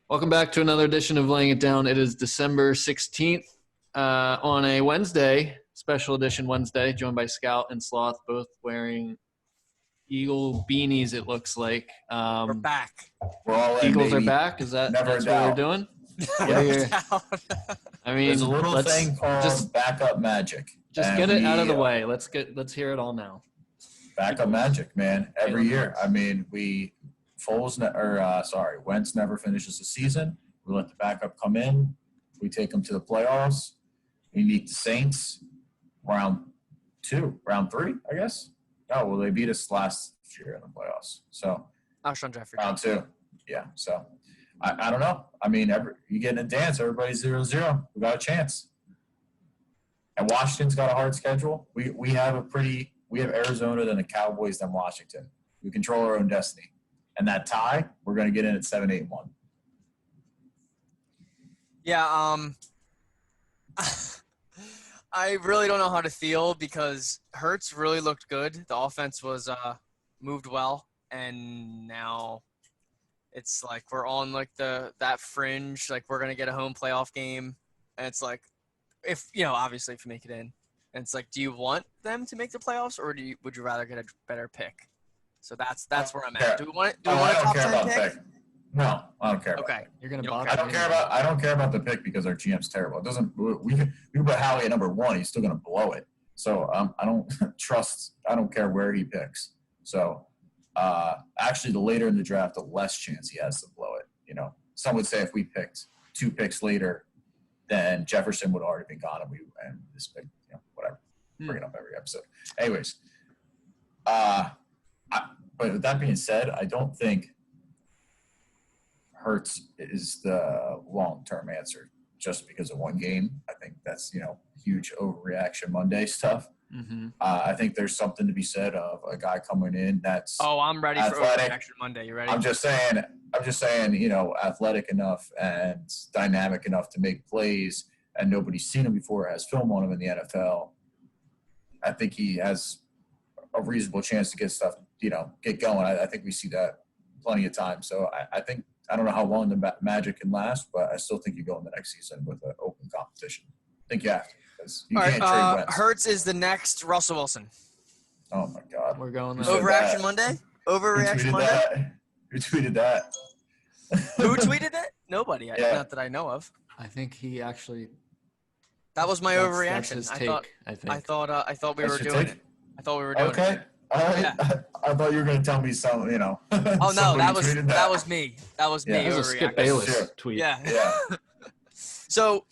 Welcome back to another edition of Laying It Down. It is December 16th on a Wednesday, special edition Wednesday, joined by Scout and Sloth, both wearing Eagle beanies, it looks like. We're back. We're all in, Eagles baby. are back? Is that Never that's a what we're doubt. doing? What Yeah. are your, I mean, There's a little let's thing called backup magic. just And get it out of the we, way. Let's hear it all now. Backup magic, man. Every Jalen year. Hurts. I mean, Wentz never finishes the season. We let the backup come in. We take them to the playoffs. We meet the Saints round 3, I guess. Oh, well, they beat us last year in the playoffs. So Alshon Jeffrey. round 2. Yeah. So I don't know. I mean, you get in a dance, everybody's 0-0. We got a chance. And Washington's got a hard schedule. We have Arizona, then the Cowboys, then Washington. We control our own destiny. And that tie, we're going to get in at 7-8-1. Yeah, I really don't know how to feel because Hurts really looked good. The offense was moved well, and now it's like we're on like that fringe, like we're gonna get a home playoff game, and it's like obviously if you make it in, and it's like, do you want them to make the playoffs or would you rather get a better pick? So that's where I'm at. Do we want a top 10 pick? No, I don't care. Okay. You're going to You don't bother I don't care about the pick because our GM's terrible. It doesn't. We can put Howie at number 1. He's still going to blow it. So I don't trust. I don't care where he picks. So actually, the later in the draft, the less chance he has to blow it. Some would say if we picked 2 picks later, then Jefferson would have already been gone, and this pick, whatever. Bring it up every episode. Anyways, but with that being said, I don't think Hurts is the long-term answer just because of one game. I think that's, huge overreaction Monday stuff. Mm-hmm. I think there's something to be said of a guy coming in that's I'm ready athletic. for overreaction Monday. You ready? I'm just saying, athletic enough and dynamic enough to make plays, and nobody's seen him before, has film on him in the NFL. I think he has a reasonable chance to get stuff, get going. I think we see that plenty of times. So I don't know how long the magic can last, but I still think you go in the next season with an open competition. I think you have to. You can't trade Wentz. Hurts is the next Russell Wilson. Oh, my God. We're going there. Overreaction Monday? Overreaction Monday? Who tweeted that? Who tweeted it? Nobody. Yeah. Not that I know of. I think he actually – That was my overreaction. That's his take, I think. I thought we were your doing take? it. I thought we were doing Okay. it. All right. Yeah. I thought you were going to tell me something, Oh no, that was me. That was me. Yeah. It was a Skip overreaction. Bayless Sure. tweet. Yeah. Yeah. So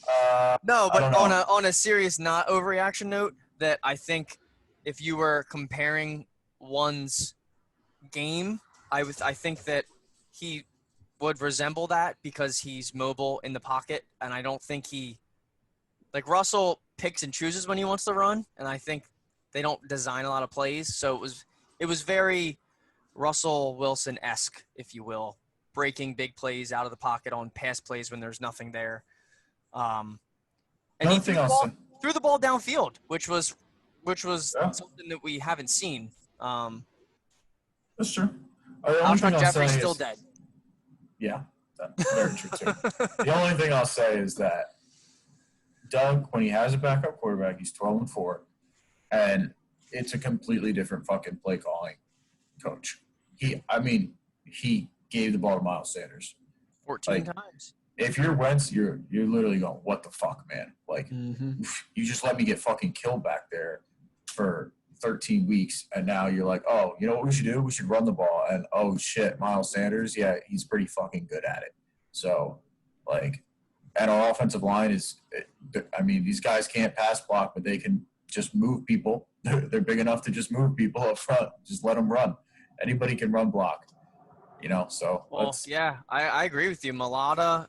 no, I but don't know. on a serious not overreaction note, that I think if you were comparing one's game, I think that he would resemble that because he's mobile in the pocket, and I don't think Russell picks and chooses when he wants to run, and I think they don't design a lot of plays, so it was very Russell Wilson-esque, if you will, breaking big plays out of the pocket on pass plays when there's nothing there. And he threw the ball downfield, which was something that we haven't seen. That's true. Alshon Jeffrey's still dead. Yeah, that's very true, too. The only thing I'll say is that Doug, when he has a backup quarterback, he's 12-4, and it's a completely different fucking play calling coach. He gave the ball to Miles Sanders 14 times. If you're Wentz, you're literally going, what the fuck, man? You just let me get fucking killed back there for 13 weeks, and now you're like, oh, you know what we should do? We should run the ball. And, oh, shit, Miles Sanders, yeah, he's pretty fucking good at it. So, and our offensive line these guys can't pass block, but they can just move people. They're big enough to just move people up front. Just let them run. Anybody can run block. So I agree with you. Mulata,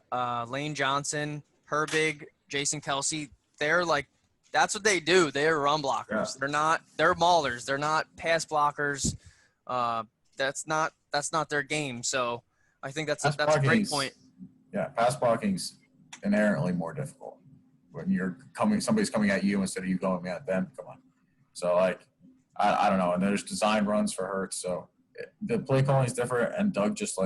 Lane Johnson, Herbig, Jason Kelsey, they're that's what they do. They're run blockers. Yeah. They're maulers. They're not pass blockers. That's not their game. So I think that's a great point. Yeah, pass blocking's inherently more difficult when somebody's coming at you instead of you going at them. Come on. So I don't know. And there's design runs for Hurts. So the play calling is different, and Doug just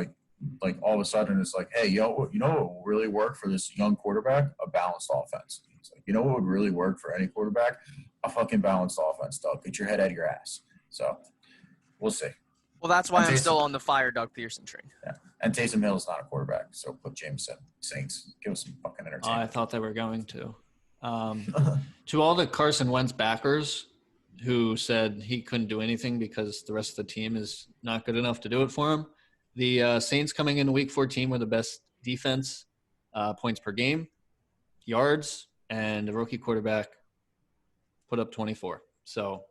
like all of a sudden it's like, hey, you know what will really work for this young quarterback? A balanced offense. He's like, you know what would really work for any quarterback? A fucking balanced offense, Doug. Get your head out of your ass. So we'll see. Well, that's why And I'm Taysom- still on the fire Doug Pearson train. Yeah. And Taysom Hill's not a quarterback, so put Jameson. Saints. Give us some fucking I entertainment. thought they were going to. To all the Carson Wentz backers who said he couldn't do anything because the rest of the team is not good enough to do it for him, the Saints coming into Week 14 were the best defense, points per game, yards, and the rookie quarterback put up 24. So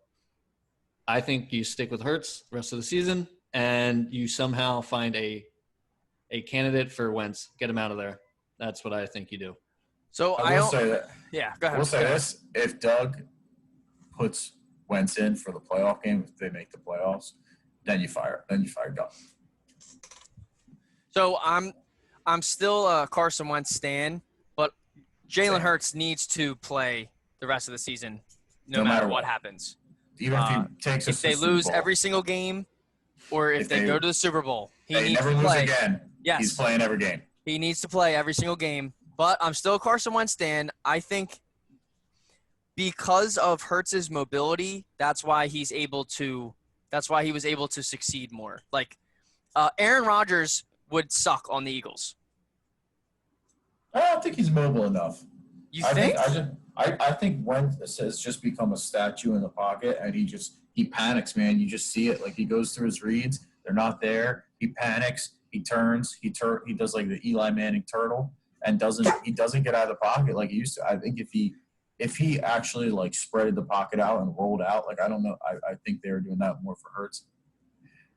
I think you stick with Hurts the rest of the season, and you somehow find a candidate for Wentz. Get him out of there. That's what I think you do. So I will say that. Yeah, go ahead. We'll say this: if Doug puts Wentz in for the playoff game, if they make the playoffs, then you fire Doug. So I'm still a Carson Wentz stan, but Jalen Hurts needs to play the rest of the season, no matter what happens. Even if he takes us if to they the Super lose Bowl, every single game, or if they go to the Super Bowl, he they needs never to lose play. again. Yes. He's playing every game. He needs to play every single game. But I'm still a Carson Wentz stan. I think because of Hurts's mobility, that's why he was able to succeed more. Like Aaron Rodgers would suck on the Eagles. I don't think he's mobile enough. You think? I think Wentz has just become a statue in the pocket, and he panics, man. You just see it. Like, he goes through his reads, they're not there. He panics, he turns, he does like the Eli Manning turtle, and doesn't get out of the pocket like he used to. I think if he actually like spreaded the pocket out and rolled out, like, I don't know, I think they were doing that more for Hurts.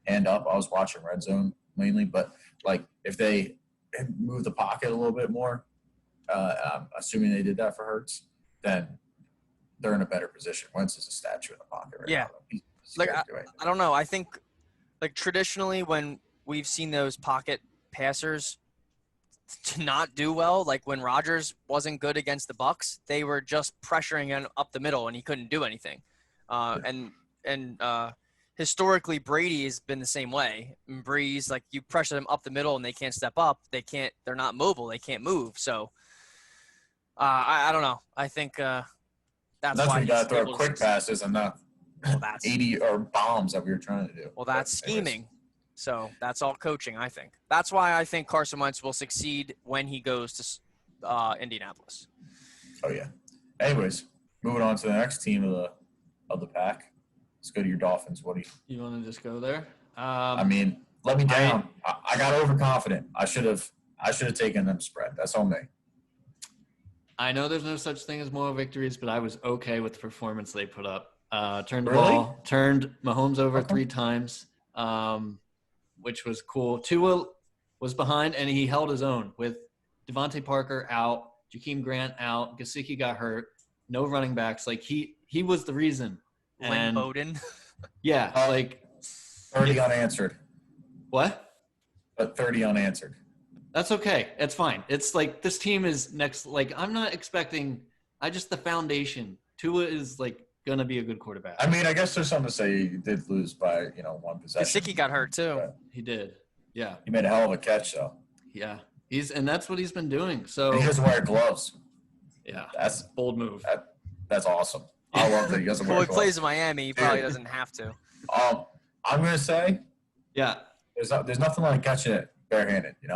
Hand up, I was watching Red Zone mainly, but like if they move the pocket a little bit more, assuming they did that for Hurts, then they're in a better position. Wentz is a statue in the pocket right now. He's like I don't know. I think like traditionally when we've seen those pocket passers to not do well, like when Rodgers wasn't good against the Bucks, they were just pressuring him up the middle and he couldn't do anything. And historically Brady has been the same way. And Breeze, like, you pressure them up the middle and they can't step up. They're not mobile. They can't move. So I don't know. I think that's why when you got to throw able quick passes and not 80 or bombs that we were trying to do. Well, that's scheming. So that's all coaching, I think. That's why I think Carson Wentz will succeed when he goes to Indianapolis. Oh, yeah. Anyways, moving on to the next team of the pack. Let's go to your Dolphins. What do you want to just go there? I mean, let me down. I got overconfident. I should have taken them spread. That's on me. I know there's no such thing as moral victories, but I was okay with the performance they put up. Turned Mahomes over 3 times, which was cool. Tua was behind, and he held his own with Devontae Parker out, Jakeem Grant out, Gesicki got hurt, no running backs. Like, he was the reason. Lynn Bowden. Yeah, like 30 unanswered. What? But 30 unanswered. That's okay. It's fine. It's like this team is next. Like, I'm not expecting. The foundation. Tua is like gonna be a good quarterback. I mean, I guess there's something to say you did lose by 1 possession. Gesicki got hurt too. He did. Yeah. He made a hell of a catch though. Yeah. And that's what he's been doing. So he doesn't wear gloves. Yeah. That's bold move. That's awesome. I love that he doesn't wear Well, gloves. he plays in Miami. He probably doesn't have to. I'm gonna say, yeah, there's nothing like catching it barehanded. You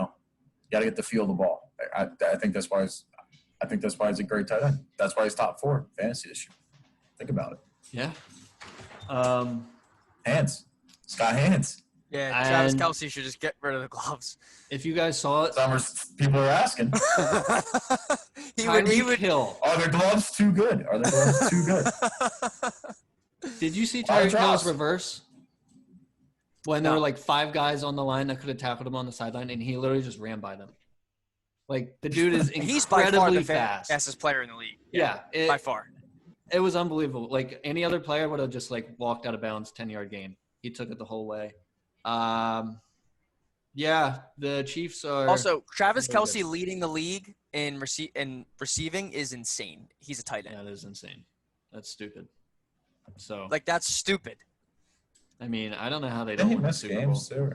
got to get the feel of the ball. I think that's why he's a great tight end. That's why he's top 4 fantasy this year. Think about it. Yeah. Hands. He's got hands. Yeah, Travis Kelce should just get rid of the gloves. If you guys saw it, people are asking. he would kill. Are their gloves too good? Did you see Tyreek Hill's reverse? When there were like 5 guys on the line that could have tackled him on the sideline, and he literally just ran by them. Like, the dude is incredibly He's by far the fast. fastest player in the league. Yeah, by far. It was unbelievable. Like, any other player would have just like walked out of bounds, 10-yard gain. He took it the whole way. Yeah, the Chiefs are also Travis Kelce leading the league in receiving is insane. He's a tight end. Yeah, that is insane. That's stupid. So that's stupid. I mean, I don't know how they don't win the Super Bowl. Too,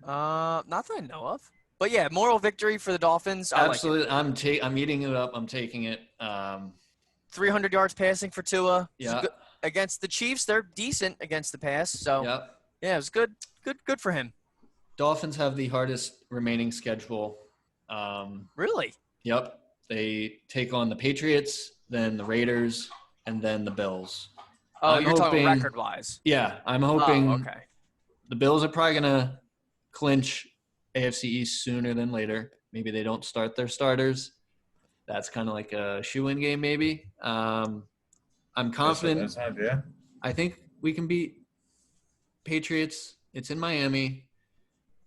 or Not that I know of. But yeah, moral victory for the Dolphins. I Absolutely. like it. I'm eating it up. I'm taking it. 300 yards passing for Tua. Yeah. Against the Chiefs, they're decent against the pass. So Yep. yeah, it was good. Good for him. Dolphins have the hardest remaining schedule. Really? Yep. They take on the Patriots, then the Raiders, and then the Bills. Oh, I'm you're talking hoping- record-wise. Yeah, I'm hoping Oh, okay. the Bills are probably going to clinch AFC East sooner than later. Maybe they don't start their starters. That's kind of like a shoe-in game maybe. I'm confident. Yeah. I think we can beat Patriots. It's in Miami.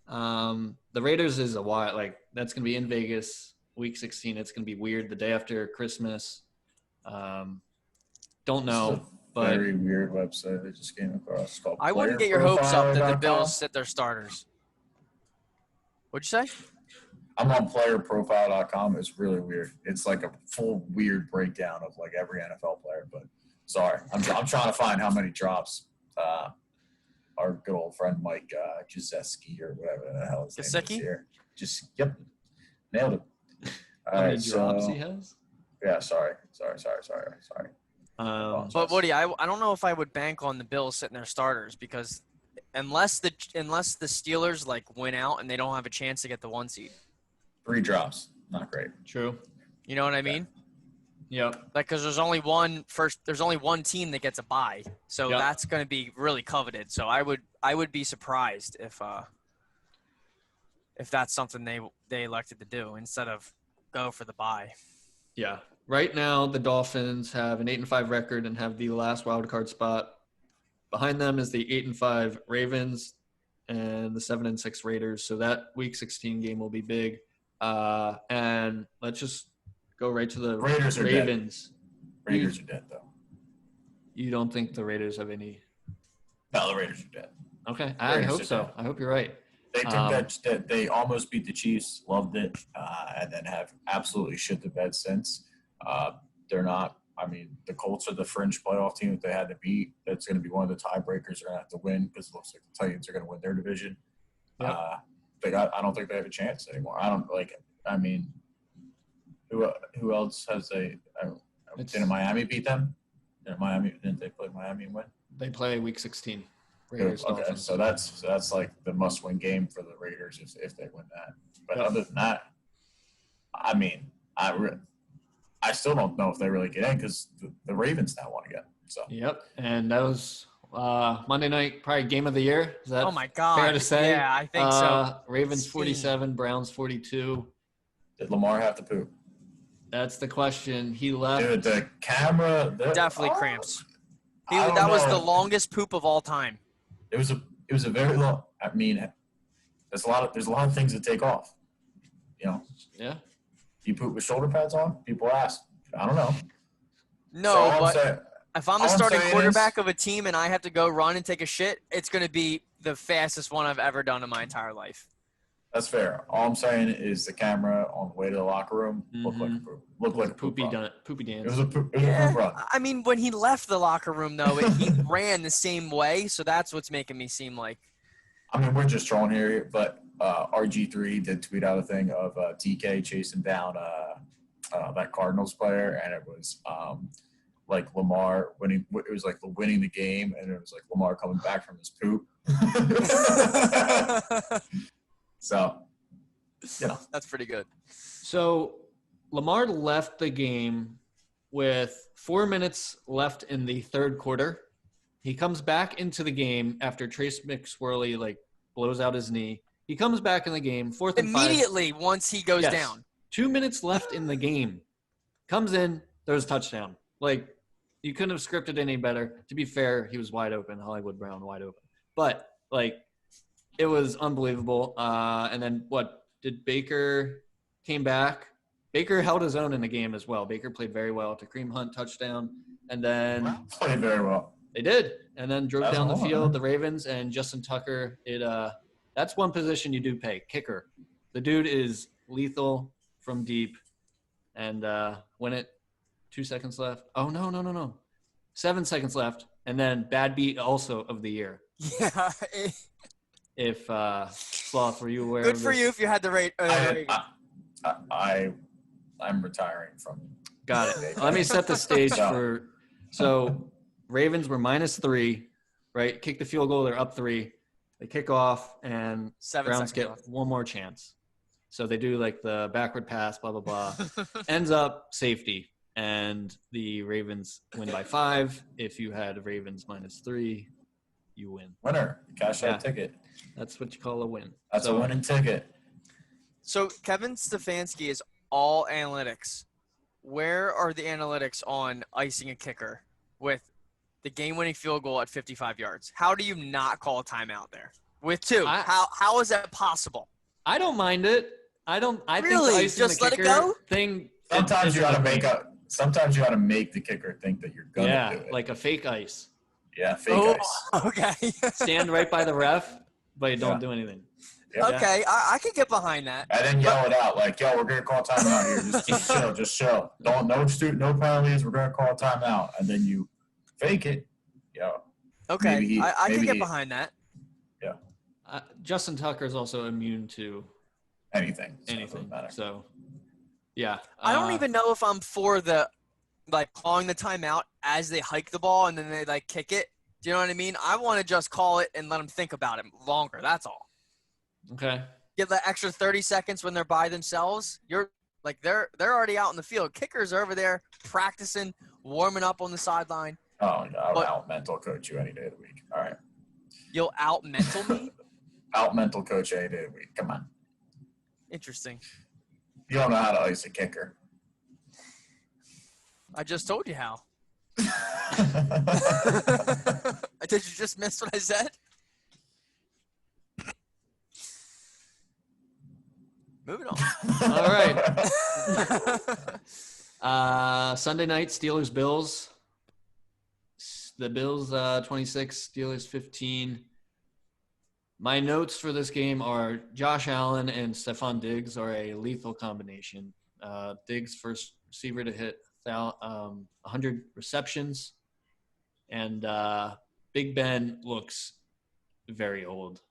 The Raiders is a while. Like, that's going to be in Vegas, Week 16. It's going to be weird the day after Christmas. Don't know. But very weird website I just came across. It's called I wouldn't get your hopes up that the playerprofiler.com. Bills sit their starters. What'd you say? I'm on playerprofile.com. It's really weird. It's like a full weird breakdown of like every NFL player. But sorry, I'm trying to find how many drops our good old friend Mike Jazeski or whatever the hell his name is here. Yep, nailed it. All how many right, drops he has? Yeah, sorry. But Woody, I don't know if I would bank on the Bills sitting their starters because unless the Steelers like win out and they don't have a chance to get the 1 seed. 3 drops, not great. True. You know what I mean? Yep. Like, because there's only one team that gets a bye, so Yep. that's going to be really coveted. So I would be surprised if that's something they elected to do instead of go for the bye. Yeah. Right now, the Dolphins have an 8-5 record and have the last wild card spot. Behind them is the 8-5 Ravens and the 7-6 Raiders. So that Week 16 game will be big. And let's just go right to the Raiders are Ravens. Dead. Raiders are dead, though. You don't think the Raiders have any? No, the Raiders are dead. Okay, I Raiders hope are so. dead. I hope you're right. They think that they almost beat the Chiefs, loved it, and then have absolutely shit the bed since. They're not. I mean, the Colts are the fringe playoff team that they had to beat. That's going to be one of the tiebreakers they're going to have to win because it looks like the Titans are going to win their division. Yep. I don't think they have a chance anymore. I don't like. I mean, who else has didn't Miami beat them? Didn't they play Miami and win? They play Week 16. Raiders, Okay, Dolphins. so that's like the must-win game for the Raiders if they win that. But Yep. other than that, I mean, I still don't know if they really get in because the Ravens now want to get. So Yep, and that was Monday night, probably game of the year. Is that Oh my God! fair to say? Yeah, I think so. Ravens 16. 47, Browns 42. did Lamar have to poop? That's the question. He left. Dude, the camera Definitely cramps. I don't That was the know. longest poop of all time. It was a very long. I mean, there's a lot of things to take off. You know, Yeah. you poop with shoulder pads on. People ask. I don't know. No, So all I'm but saying- if I'm all the I'm starting saying quarterback of a team and I have to go run and take a shit, it's going to be the fastest one I've ever done in my entire life. That's fair. All I'm saying is the camera on the way to the locker room looked like a poop. Looked like a poop Poopy run. poopy It dance. was a poop run. I mean, when he left the locker room, though, he ran the same way, so that's what's making me seem like. I mean, we're just trolling here, but RG3 did tweet out a thing of TK chasing down that Cardinals player, and it was like Lamar winning. It was like winning the game, and it was like Lamar coming back from his poop. So, yeah. That's pretty good. So Lamar left the game with 4 minutes left in the third quarter. He comes back into the game after Trace McSorley blows out his knee. He comes back in the game, 4th and 5. Immediately once he goes Yes. down. 2 minutes left in the game. Comes in, throws a touchdown. You couldn't have scripted any better. To be fair, he was wide open. Hollywood Brown wide open. But, it was unbelievable. And then did Baker came back? Baker held his own in the game as well. Baker played very well. To Kareem Hunt touchdown. And then Played very well. they did. And then drove That's down the all, field, huh? the Ravens and Justin Tucker. That's one position you do pay. Kicker. The dude is lethal from deep. And when it 2 seconds left. Oh, no. 7 seconds left. And then bad beat also of the year. Yeah. If Sloth, were you aware Good of for this? you if you had the rate. I'm retiring from. Got it. Let me set the stage for. So, Ravens were -3, right? Kick the field goal, they're up 3. They kick off, and 7 Browns seconds get left. one more chance. So they do like the backward pass, blah blah blah. Ends up safety, and the Ravens win by 5. If you had Ravens -3, you win. Winner, cash out ticket. That's what you call a win. That's a winning ticket. So Kevin Stefanski is all analytics. Where are the analytics on icing a kicker with the game-winning field goal at 55 yards? How do you not call a timeout there with 2? How is that possible? I don't mind it. I Really? think the icing Just the let it kicker go? thing. Sometimes you got to make the kicker think that you're gonna do it. Like a fake ice. Yeah, fake ice. Okay. Stand right by the ref, but you don't do anything. Yeah. Okay, I can get behind that. And then yell it out like, "Yo, we're gonna call timeout here. Just chill. No penalties. We're gonna call timeout." And then you fake it. Yo. Okay, I can get behind that. Yeah. Justin Tucker is also immune to anything. So, yeah. I don't even know if I'm for the calling the timeout as they hike the ball and then they kick it. Do you know what I mean? I want to just call it and let them think about it longer. That's all. Okay. Give the extra 30 seconds when they're by themselves. You're they're already out in the field. Kickers are over there practicing, warming up on the sideline. Oh, no, I'll out mental coach you any day of the week. All right. You'll out mental me? Out mental coach any day of the week. Come on. Interesting. You don't know how to ice a kicker. I just told you how. Did you just miss what I said? Moving on. All right. Sunday night, Steelers-Bills. The Bills 26, Steelers 15. My notes for this game are Josh Allen and Stephon Diggs are a lethal combination. Diggs first receiver to hit 100 receptions. And Big Ben looks very old,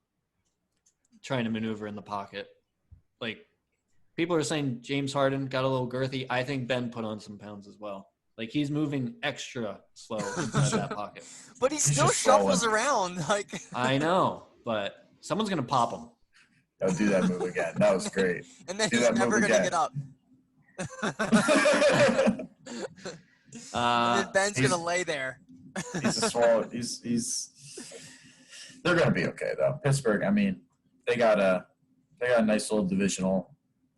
trying to maneuver in the pocket. People are saying James Harden got a little girthy. I think Ben put on some pounds as well. He's moving extra slow inside that pocket. But he still shuffles around. I know, but someone's going to pop him. Don't do that move again. That was great. And then he's never going to get up. And then Ben's going to lay there. He's a swallow. They're going to be okay, though. Pittsburgh, I mean, they got a nice little divisional,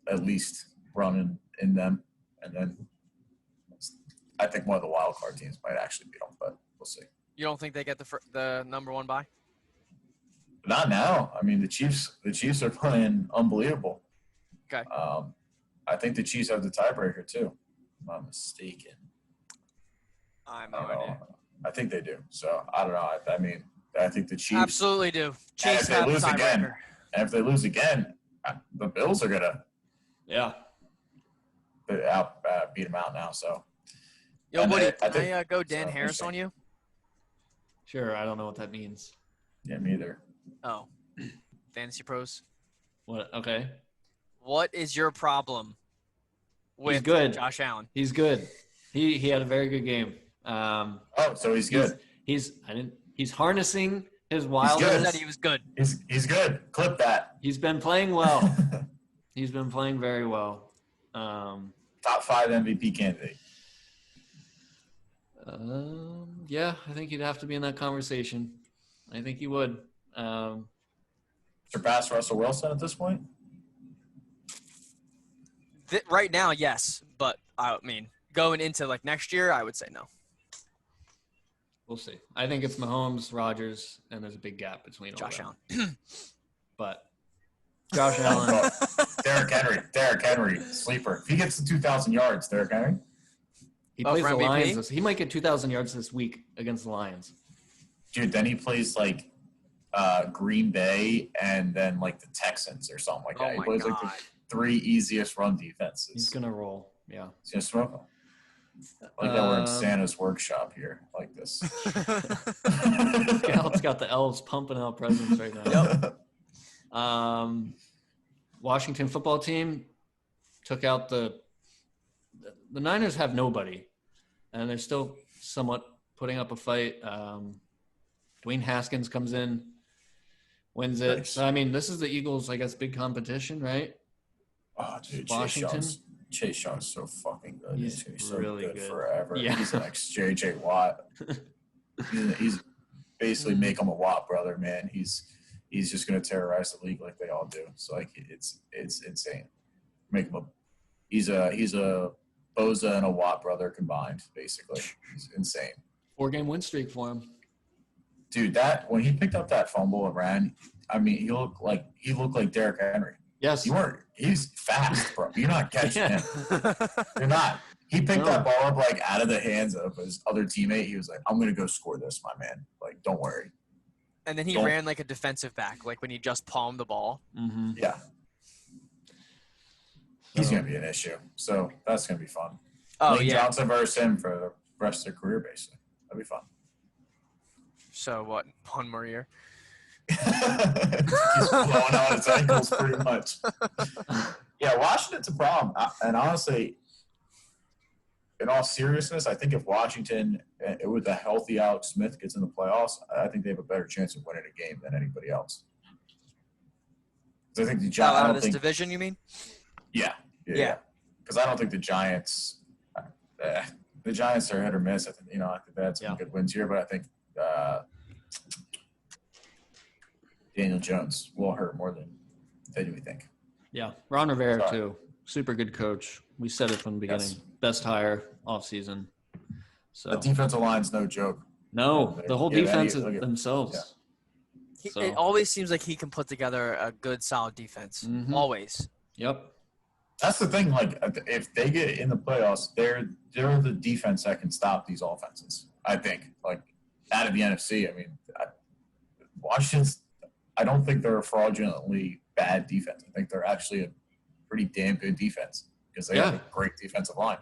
at least, run in them. And then I think one of the wild card teams might actually beat them, but we'll see. You don't think they get the number 1 bye? Not now. I mean, the Chiefs are playing unbelievable. Okay. I think the Chiefs have the tiebreaker too. If I'm not mistaken. I have no idea. I think they do. So I don't know. I mean, I think the Chiefs absolutely do. Chiefs have the tiebreaker. And if they lose again, the Bills are gonna beat them out now. So. Yo, Woody, can I go Dan Harris on you? Sure. I don't know what that means. Yeah, me either. Oh, Fantasy Pros. What? Okay. What is your problem with Josh Allen? He's good. He had a very good game. So he's good. He's harnessing his wildness. He said he was good. He's good. Clip that. He's been playing well. He's been playing very well. Top 5 MVP candidate. Yeah, I think he'd have to be in that conversation. I think he would. Surpass Russell Wilson at this point? Right now, yes. But, I mean, going into, next year, I would say no. We'll see. I think it's Mahomes, Rodgers, and there's a big gap between Josh Allen. But Josh Allen. Derrick Henry, sleeper. If he gets to 2,000 yards, Derrick Henry. He plays the Lions. He might get 2,000 yards this week against the Lions. Dude, then he plays Green Bay and then the Texans or something like that. He plays the 3 easiest run defenses. He's gonna roll. Yeah. He's gonna smoke them. That we're in Santa's workshop here, like this. Scout's got the elves pumping out presents right now. Yep. Washington football team took out the Niners have nobody, and they're still somewhat putting up a fight. Dwayne Haskins comes in, wins it. Nice. So, I mean, this is the Eagles, I guess, big competition, right? Oh, dude, Washington. Chase Young's so fucking good. He's so really good good. forever. Yeah. He's the next J.J. Watt. he's basically make him a Watt brother, man. He's just gonna terrorize the league like they all do. So like it's insane. Make him he's a Boza and a Watt brother combined, basically. He's insane. 4-game win streak for him. Dude, that when he picked up that fumble and ran, I mean, he looked like Derrick Henry. Yes. He's fast, bro. You're not catching him. You're not. He picked that ball up like out of the hands of his other teammate. He was like, I'm gonna go score this, my man. Like, don't worry. And then he ran like a defensive back, like when he just palmed the ball. Mm-hmm. Yeah. He's going to be an issue. So that's going to be fun. Oh, Lane yeah. Johnson versus him for the rest of their career, basically. That'd be fun. So what? One more year? He's blowing out his ankles pretty much. Yeah, Washington's a problem. And honestly, in all seriousness, I think if Washington, with a healthy Alex Smith, gets in the playoffs, I think they have a better chance of winning a game than anybody else. I think the Giants. Out of this division, you mean? Yeah. Because I don't think the Giants. The Giants are hit or miss. I think they had some good wins here, but I think Daniel Jones will hurt more than we think. Yeah, Ron Rivera too. Super good coach. We said it from the beginning. Yes. Best hire offseason. So the defensive line's no joke. No, the whole defense is themselves. Yeah. It always seems like he can put together a good, solid defense. Mm-hmm. Always. Yep. That's the thing. Like, if they get in the playoffs, they're the defense that can stop these offenses. I think. Like, out of the NFC, I mean, Washington's. I don't think they're a fraudulently bad defense. I think they're actually a pretty damn good defense because they have a great defensive line.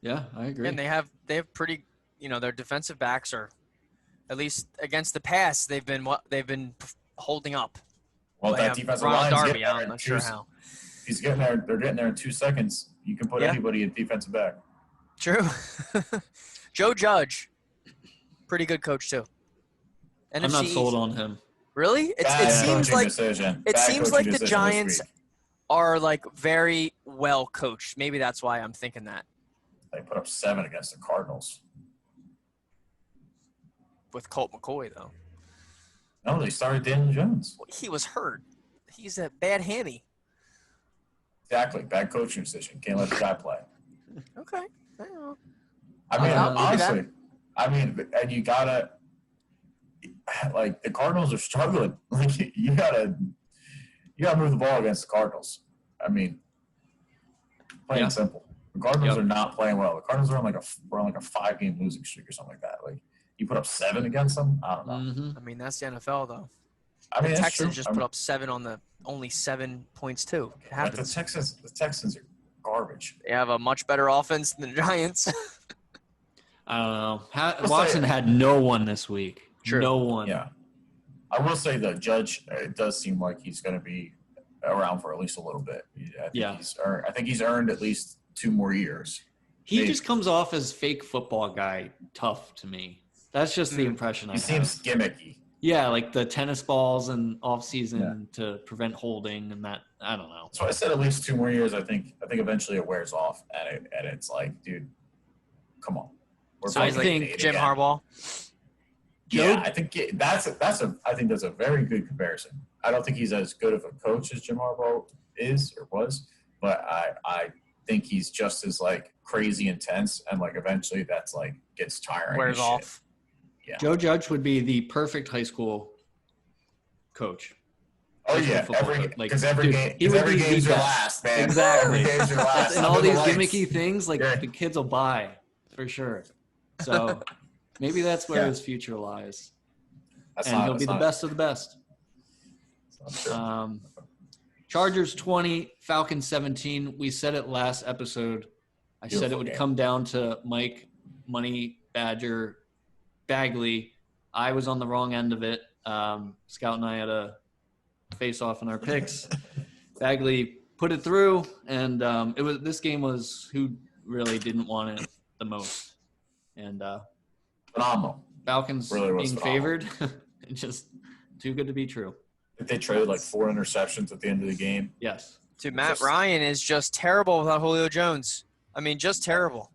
Yeah, I agree. And they have pretty. Their defensive backs are, at least against the pass, they've been holding up. Well, that defensive Ronald line's Darby, I'm not sure how. He's getting there. They're getting there in 2 seconds. You can put anybody in defensive back. True. Joe Judge, pretty good coach too. I'm not sold on him. Really? It seems like the Giants are like very well coached. Maybe that's why I'm thinking that. They put up 7 against the Cardinals. With Colt McCoy though. No, they started Daniel Jones. He was hurt. He's a bad hammy. Exactly. Bad coaching decision. Can't let the guy play. Okay. I mean, honestly, and you gotta, like, the Cardinals are struggling. Like, you gotta move the ball against the Cardinals. I mean, plain and simple. The Cardinals are not playing well. The Cardinals are on like a 5-game losing streak or something like that. Like, you put up 7 against them. I don't know. Mm-hmm. I mean, that's the NFL though. I mean, the Texans just put up 7 on the only 7 points too. It happens. The Texans are garbage. They have a much better offense than the Giants. I don't know. Watson had no one this week. True. No one. Yeah. I will say the Judge, it does seem like he's going to be around for at least a little bit. I think he's earned at least 2 more years. He just comes off as fake football guy tough to me. That's just the impression I have. He seems gimmicky. Yeah, like the tennis balls and off season to prevent holding and that. I don't know. So I said at least 2 more years. I think eventually it wears off, and it's like, dude, come on. So I think Jim Harbaugh. Yeah, I think that's a very good comparison. I don't think he's as good of a coach as Jim Harbaugh is or was, but I think he's just as like crazy intense, and like eventually that's like gets tiring. Wears off. Yeah. Joe Judge would be the perfect high school coach. Oh yeah, because every game's your last, man. Exactly. Every game's your last. And all these gimmicky things, like the kids will buy for sure. So maybe that's where his future lies. He'll be the best of the best. Chargers 20, Falcons 17. We said it last episode. I said it would come down to Mike, Money, Badger, Bagley. I was on the wrong end of it. Scout and I had a face-off in our picks. Bagley put it through, and this game was who really didn't want it the most. And phenomenal. Falcons Really was being phenomenal. favored, just too good to be true. They traded like 4 interceptions at the end of the game. Yes. Dude, Matt Ryan is just terrible without Julio Jones. I mean, just terrible.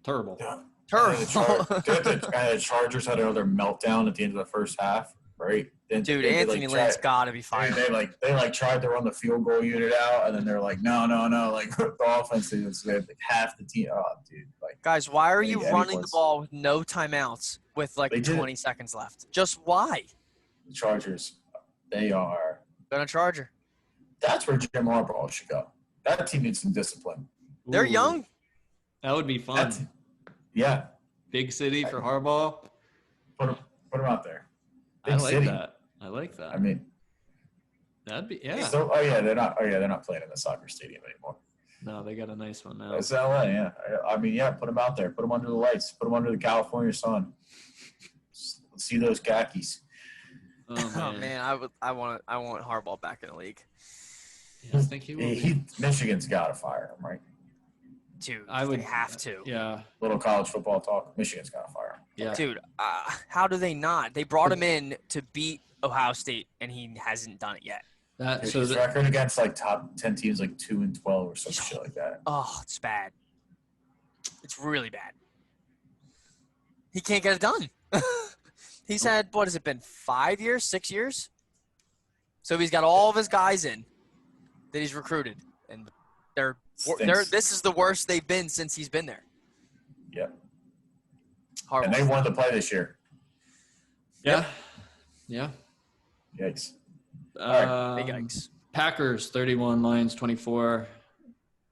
Terrible. Yeah. Terrible. The Chargers had another meltdown at the end of the first half, right? Dude, Anthony Lynn's got to be fired. They tried to run the field goal unit out, and then they're like, no. Like the offense is like half the team. Oh, dude. Like, guys, why are you running the ball with no timeouts with like 20 seconds left? Just why? The Chargers, they are Gonna Charger. That's where Jim Harbaugh should go. That team needs some discipline. They're young. That would be fun. Yeah. Big city for Harbaugh. Put him out there. I like that. I mean, that'd be So, they're not playing in the soccer stadium anymore. No, they got a nice one now. It's LA, yeah. I mean, put them out there. Put them under the lights. Put them under the California sun. Let's see those khakis. Oh man, I want Harbaugh back in the league. Yeah, I think he will. Michigan's got to fire him, right? Dude, they have to. Yeah. Little college football talk. Michigan's got to fire him. Yeah. Dude, how do they not? They brought him in to beat Ohio State, and he hasn't done it yet. His record against like top 10 teams, like 2-12 or some shit like that. Oh, it's bad. It's really bad. He can't get it done. He's had, what has it been, 5 years, 6 years? So he's got all of his guys in that he's recruited, and this is the worst they've been since he's been there. Yep. Harbaugh. And they wanted to play this year. Yeah. Yeah. Yikes. Big yikes. Packers 31, Lions 24.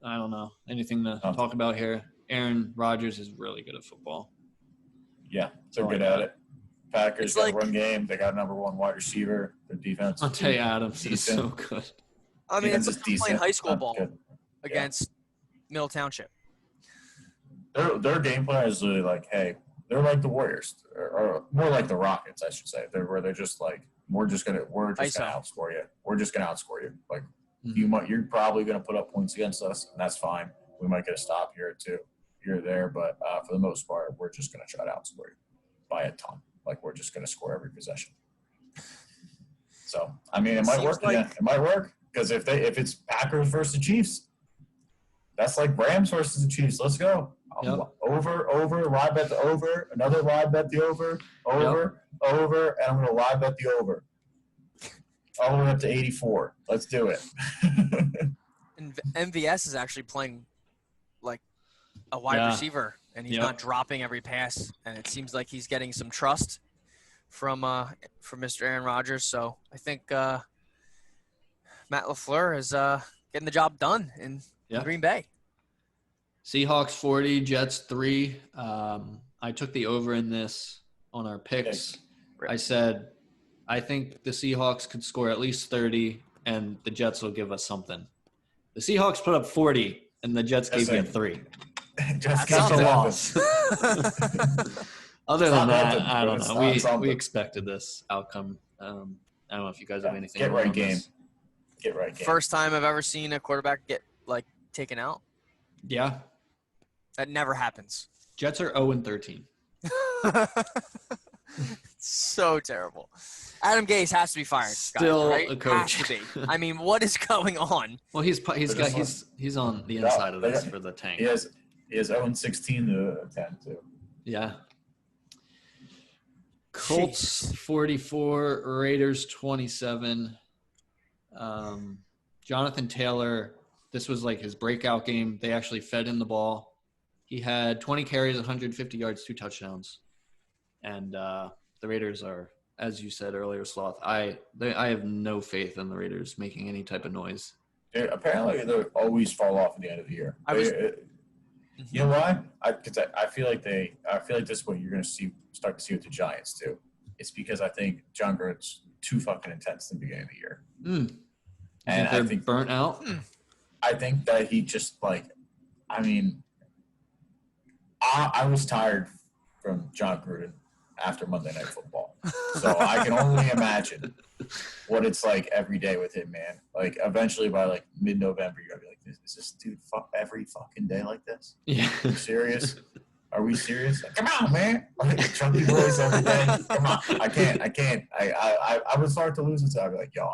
I don't know. Anything to talk about here? Aaron Rodgers is really good at football. Yeah, they're good at it. Packers got a run game. They got number 1 wide receiver. Their defense. Monte Adams is so good. I mean, it's like playing high school ball against Middle Township. Their game plan is really like, hey, they're like the Warriors, or more like the Rockets, I should say. They're just like, we're just gonna outscore you. We're just gonna outscore you. Like you're probably gonna put up points against us, and that's fine. We might get a stop here or two, here or there, but for the most part, we're just gonna try to outscore you by a ton. Like we're just gonna score every possession. So I mean, it might work. It might work because if it's Packers versus the Chiefs, that's like Rams versus the Chiefs. Let's go. Yep. Over, live bet the over, another live bet the over, and I'm going to live bet the over. All the way up to 84. Let's do it. And MVS is actually playing like a wide receiver, and he's not dropping every pass, and it seems like he's getting some trust from Mr. Aaron Rodgers. So I think Matt LaFleur is getting the job done in Green Bay. Seahawks 40, Jets 3. I took the over in this on our picks. I said, I think the Seahawks could score at least 30, and the Jets will give us something. The Seahawks put up 40, and the Jets gave me a 3. That's a loss. Other than that, I don't know. We expected this outcome. I don't know if you guys have anything. Get right game. First time I've ever seen a quarterback get taken out. Yeah. That never happens. Jets are 0-13. So terrible. Adam Gase has to be fired. Still guys, right? a coach. Has to be. I mean, what is going on? Well, he's on the inside of this for the tank. He has 0-16 to 10 too. Yeah. Colts 44, Raiders 27. Jonathan Taylor, this was like his breakout game. They actually fed him the ball. He had 20 carries, 150 yards, 2 touchdowns. And the Raiders are, as you said earlier, Sloth, I have no faith in the Raiders making any type of noise. Apparently, they always fall off at the end of the year. You know why? Because I feel like this is what you're going to start to see with the Giants too. It's because I think John Gruden's too fucking intense in the beginning of the year. And I think burnt out. I think that he just I was tired from John Gruden after Monday Night Football. So I can only imagine what it's like every day with him, man. Like eventually by like mid-November, you're gonna be like, is this dude every fucking day like this? Yeah. Are you serious? Are we serious? Like, come on, man. Like chunky boys every day. Come on. I can't. I would start to lose it. So I'd be like, yo,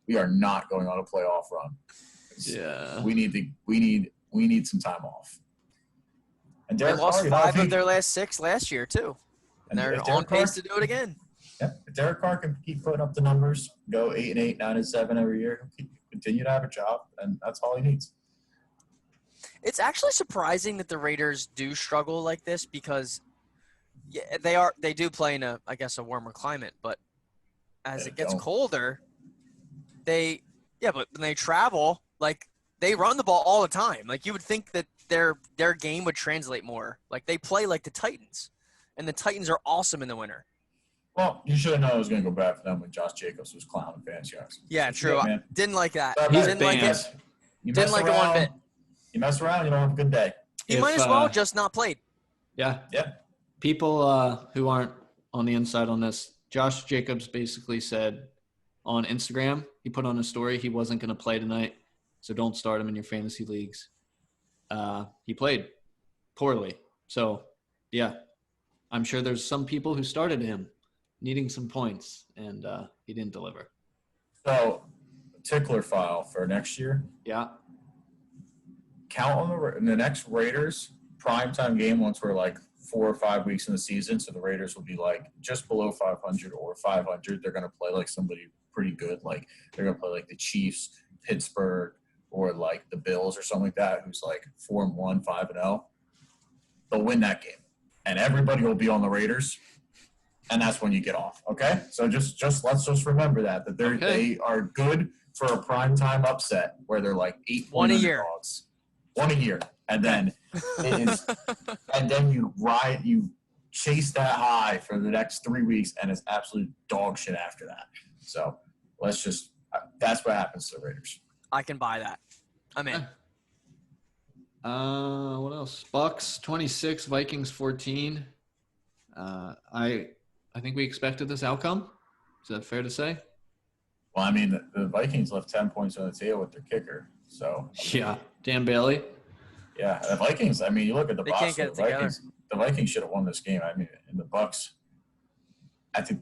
we are not going on a playoff run. Yeah. We need some time off. And They Derek lost Carr, 5 of their last 6 last year too, and they're on pace to do it again. Yeah, if Derek Carr can keep putting up the numbers, go 8-8, 9-7 every year, he'll continue to have a job, and that's all he needs. It's actually surprising that the Raiders do struggle like this because they do play in a warmer climate, but as it gets colder, but when they travel, like they run the ball all the time. Like you would think that their game would translate more. Like they play like the Titans, and the Titans are awesome in the winter. Well, you should have known it was going to go bad for them when Josh Jacobs was clowning fantasy yards. Yeah, true. I didn't like that. Didn't like it. Didn't like it one bit. You mess around, you don't have a good day. He might as well just not played. Yeah. Yeah. People who aren't on the inside on this, Josh Jacobs basically said on Instagram, he put on a story he wasn't going to play tonight, so don't start him in your fantasy leagues. He played poorly. So, yeah, I'm sure there's some people who started him needing some points, and he didn't deliver. So, tickler file for next year. Yeah. Count on the next Raiders primetime game once we're like 4 or 5 weeks in the season. So the Raiders will be like just below 500 or 500. They're going to play like somebody pretty good. Like they're going to play like the Chiefs, Pittsburgh, or like the Bills or something like that, who's like 4-1, 5-0. They'll win that game. And everybody will be on the Raiders. And that's when you get off. Okay. So just let's just remember that they are good for a primetime upset where they're like 8-1 underdogs. One a year, and then you chase that high for the next 3 weeks, and it's absolute dog shit after that. So that's what happens to the Raiders. I can buy that. I'm in. What else? Bucks 26, Vikings 14. I think we expected this outcome. Is that fair to say? Well, I mean, the Vikings left 10 points on the table with their kicker. So yeah, Dan Bailey. Yeah, the Vikings. I mean, you look at the Bucks. The Vikings. The Vikings should have won this game. I mean, in the Bucks, I think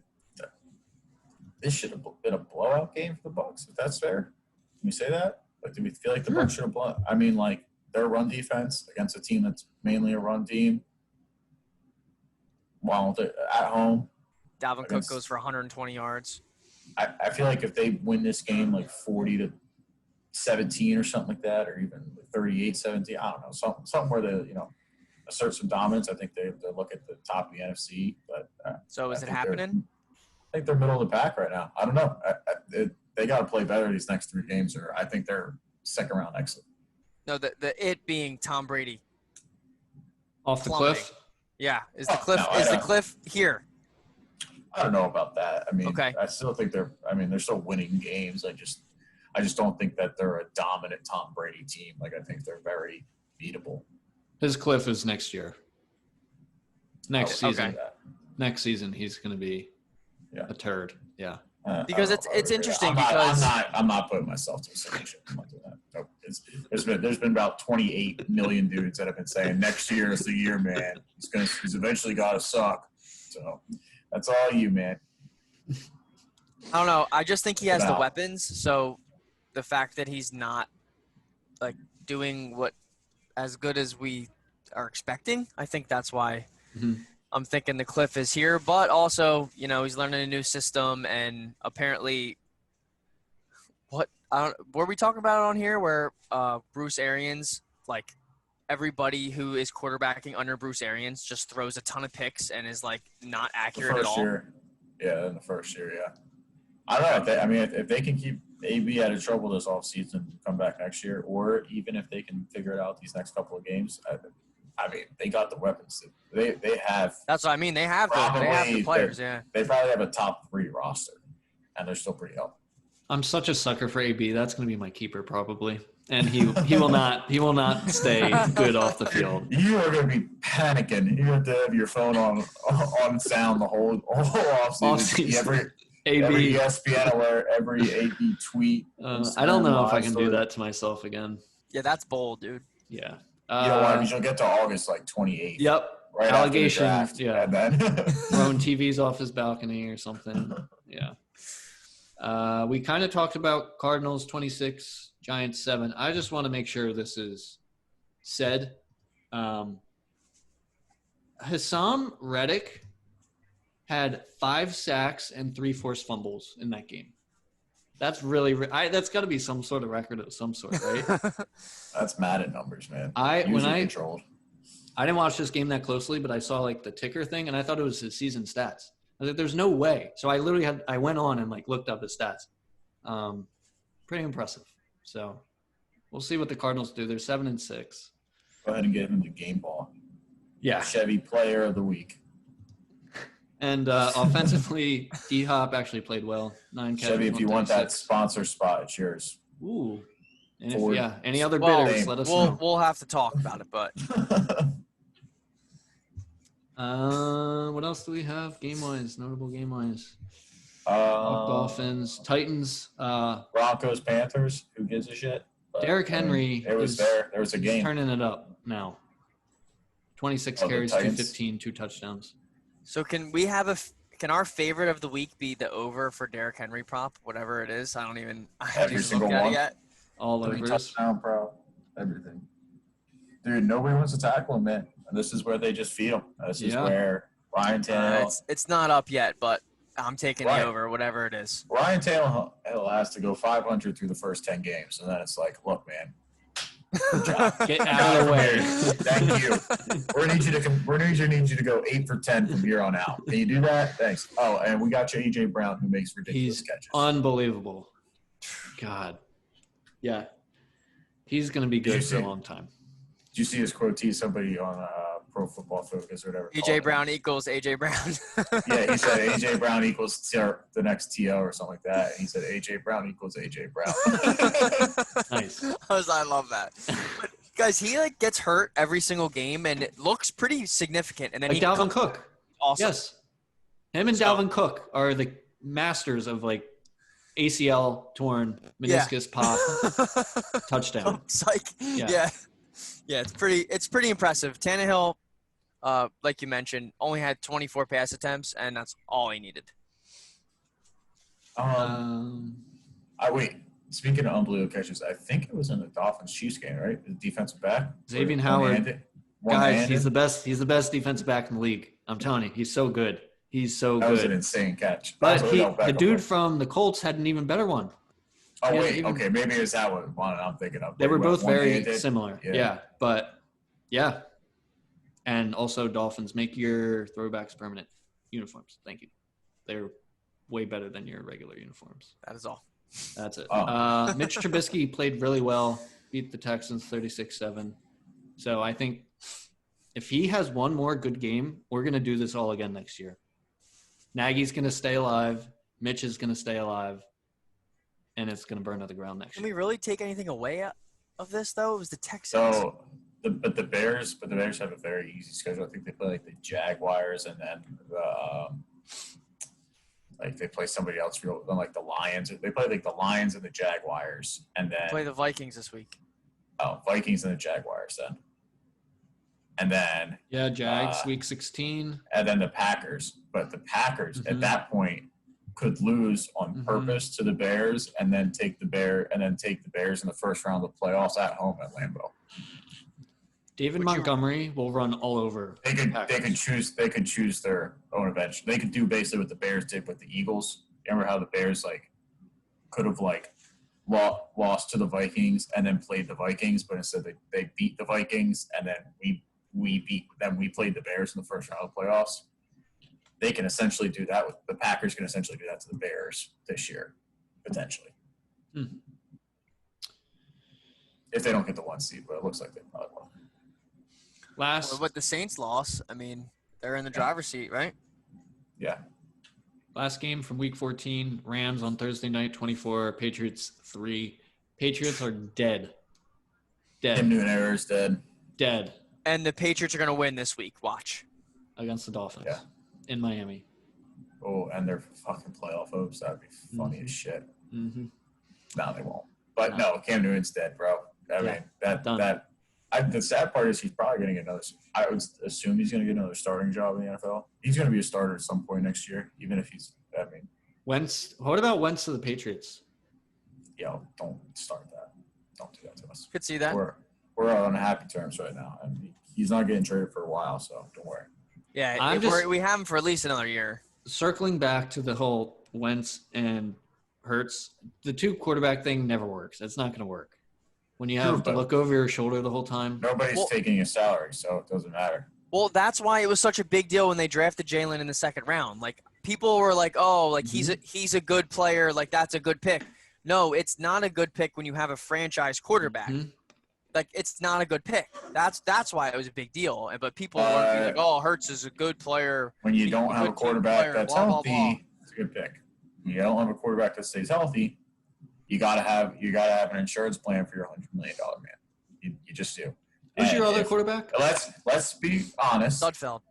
this should have been a blowout game for the Bucks. If that's fair, can we say that? Like, do we feel like the Bucks should have blown? I mean, like their run defense against a team that's mainly a run team. While they're at home, Dalvin Cook goes for 120 yards. I feel like if they win this game like 40-17 or something like that, or even 38-17, I don't know, something where they assert some dominance. I think they look at the top of the NFC. But so is it happening? I think they're middle of the pack right now. I don't know. They got to play better these next 3 games, or I think they're second round exit. No, the being Tom Brady off the cliff. Yeah, is the cliff here? I don't know about that. I mean, okay. I still think they're still winning games. I just don't think that they're a dominant Tom Brady team. Like, I think they're very beatable. His cliff is next year. Next season. Okay. Next season, he's going to be a turd. Yeah. Because it's interesting because I'm not putting myself to a situation. I'm not doing that. No, there's been about 28 million dudes that have been saying next year is the year, man. He's eventually got to suck. So that's all you, man. I don't know. I just think he has the weapons. So the fact that he's not like doing what as good as we are expecting, I think that's why I'm thinking the cliff is here. But also, he's learning a new system, and apparently, were we talking about it on here where Bruce Arians, like everybody who is quarterbacking under Bruce Arians, just throws a ton of picks and is like not accurate at all. Yeah, in the first year, yeah. I don't know if they can keep AB out of trouble this offseason and come back next year, or even if they can figure it out these next couple of games. I mean, they got the weapons. They have. That's what I mean. They have the players. Yeah. They probably have a top 3 roster, and they're still pretty healthy. I'm such a sucker for AB. That's going to be my keeper probably. and he will not stay good off the field. You are going to be panicking. You have to have your phone on sound the whole offseason. Every ESPN alert, every AP tweet. I don't know if I can do that to myself again. Yeah, that's bold, dude. Yeah. You know why? Because you'll get to August 28th. Yep. Right Allegation. After the draft, yeah. And then throwing TVs off his balcony or something. Yeah. We kind of talked about Cardinals 26, Giants 7. I just want to make sure this is said. Hassan Reddick had 5 sacks and 3 forced fumbles in that game. That's really that's got to be some sort of record of some sort, right? That's Madden numbers, man. Controlled. I didn't watch this game that closely, but I saw like the ticker thing, and I thought it was his season stats. I was like, "There's no way." So I went on and like looked up his stats. Pretty impressive. So we'll see what the Cardinals do. They're 7-6. Go ahead and give him the game ball. Yeah. Chevy Player of the Week. And offensively, D-Hop actually played well. 9 catches. Chevy, if you want that sponsor spot, it's yours. Ooh. And any other bidders, let us know. We'll have to talk about it, but. What else do we have? Game-wise, notable game-wise. Dolphins, Titans. Broncos, Panthers. Who gives a shit? But, Derrick Henry. There was a game. Turning it up now. 26 carries, 215, 2 touchdowns. So can our favorite of the week be the over for Derrick Henry prop, whatever it is? I haven't even looked at it yet. All overs. Touchdown prop, everything. Dude, nobody wants to tackle him, man. And this is where they just feed him. This is where Ryan Tannehill. It's not up yet, but I'm taking the over, whatever it is. Ryan Tannehill has to go 500 through the first 10 games, and then it's like, look, man. Good job. Get out of the way. Thank you. We're gonna need you to go 8 for 10 from here on out. Can you do that? Thanks. Oh, and we got you AJ Brown, who makes ridiculous catches. Unbelievable. God. Yeah. He's gonna be good for a long time. Did you see his quote? Somebody on Pro Football Focus or whatever. AJ Brown equals AJ Brown. Yeah, he said AJ Brown equals the next TO or something like that. He said AJ Brown equals AJ Brown. Nice. I love that. But guys, he gets hurt every single game, and it looks pretty significant. And then Dalvin Cook. Awesome. Yes. Him and Dalvin Cook are the masters of ACL torn, meniscus pop, touchdown. Psych. Yeah, it's pretty impressive. Tannehill, like you mentioned, only had 24 pass attempts, and that's all he needed. Wait. Speaking of unbelievable catches, I think it was in the Dolphins-Chiefs game, right? The defensive back, Xavier Howard. Guys, he's the best. He's the best defensive back in the league. I'm telling you, he's so good. He's so good. That was an insane catch. But the dude from the Colts had an even better one. Oh, wait. Okay, maybe it's that one I'm thinking of. They were both very similar. Yeah. But, yeah. And also, Dolphins, make your throwbacks permanent uniforms. Thank you. They're way better than your regular uniforms. That is all. That's it. Mitch Trubisky played really well, beat the Texans 36-7. So I think if he has one more good game, we're going to do this all again next year. Nagy's going to stay alive. Mitch is going to stay alive. And it's going to burn to the ground next year. Can we really take anything away of this, though? It was the Texans. So, but the Bears have a very easy schedule. I think they play the Jaguars and then they play somebody else the Lions. They play the Lions and the Jaguars, and then play the Vikings this week. Oh, Vikings and the Jaguars then. And then Jags week 16. And then the Packers. But the Packers at that point could lose on purpose to the Bears and then take the Bears in the first round of the playoffs at home at Lambeau. David Montgomery will run all over. They could choose their own adventure. They could do basically what the Bears did with the Eagles. Remember how the Bears could have lost to the Vikings and then played the Vikings, but instead they beat the Vikings and then we played the Bears in the first round of the playoffs. They can essentially do that with the Packers. Can essentially do that to the Bears this year, potentially, if they don't get the 1 seed. But it looks like they probably will. But the Saints lost. I mean, they're in the driver's seat, right? Yeah. Last game from Week 14: Rams on Thursday night, 24. Patriots 3. Patriots are dead. Cam Newton era is dead. Dead. And the Patriots are going to win this week. Watch. Against the Dolphins. Yeah. In Miami. Oh, and their fucking playoff hopes. That'd be funny as shit. Mm-hmm. No, they won't. But no, Cam Newton's dead, bro. I mean, the sad part is he's probably going to get another. I would assume he's going to get another starting job in the NFL. He's going to be a starter at some point next year, even if he's. I mean, Wentz. What about Wentz to the Patriots? Don't start that. Don't do that to us. Could see that. We're on happy terms right now, and he's not getting traded for a while, so don't worry. Yeah, we have him for at least another year. Circling back to the whole Wentz and Hurts, the two quarterback thing never works. It's not going to work. When you have to look over your shoulder the whole time. Nobody's taking a salary, so it doesn't matter. Well, that's why it was such a big deal when they drafted Jalen in the second round. Like, people were like, oh, like he's a good player. Like, that's a good pick. No, it's not a good pick when you have a franchise quarterback. Mm-hmm. Like, it's not a good pick. That's why it was a big deal. But people want to be like, oh, Hurts is a good player. When you don't have a quarterback that's healthy, it's a good pick. When you don't have a quarterback that stays healthy, you gotta have an insurance plan for your $100 million man. You just do. Who's your other quarterback? Let's be honest. Sudfeld.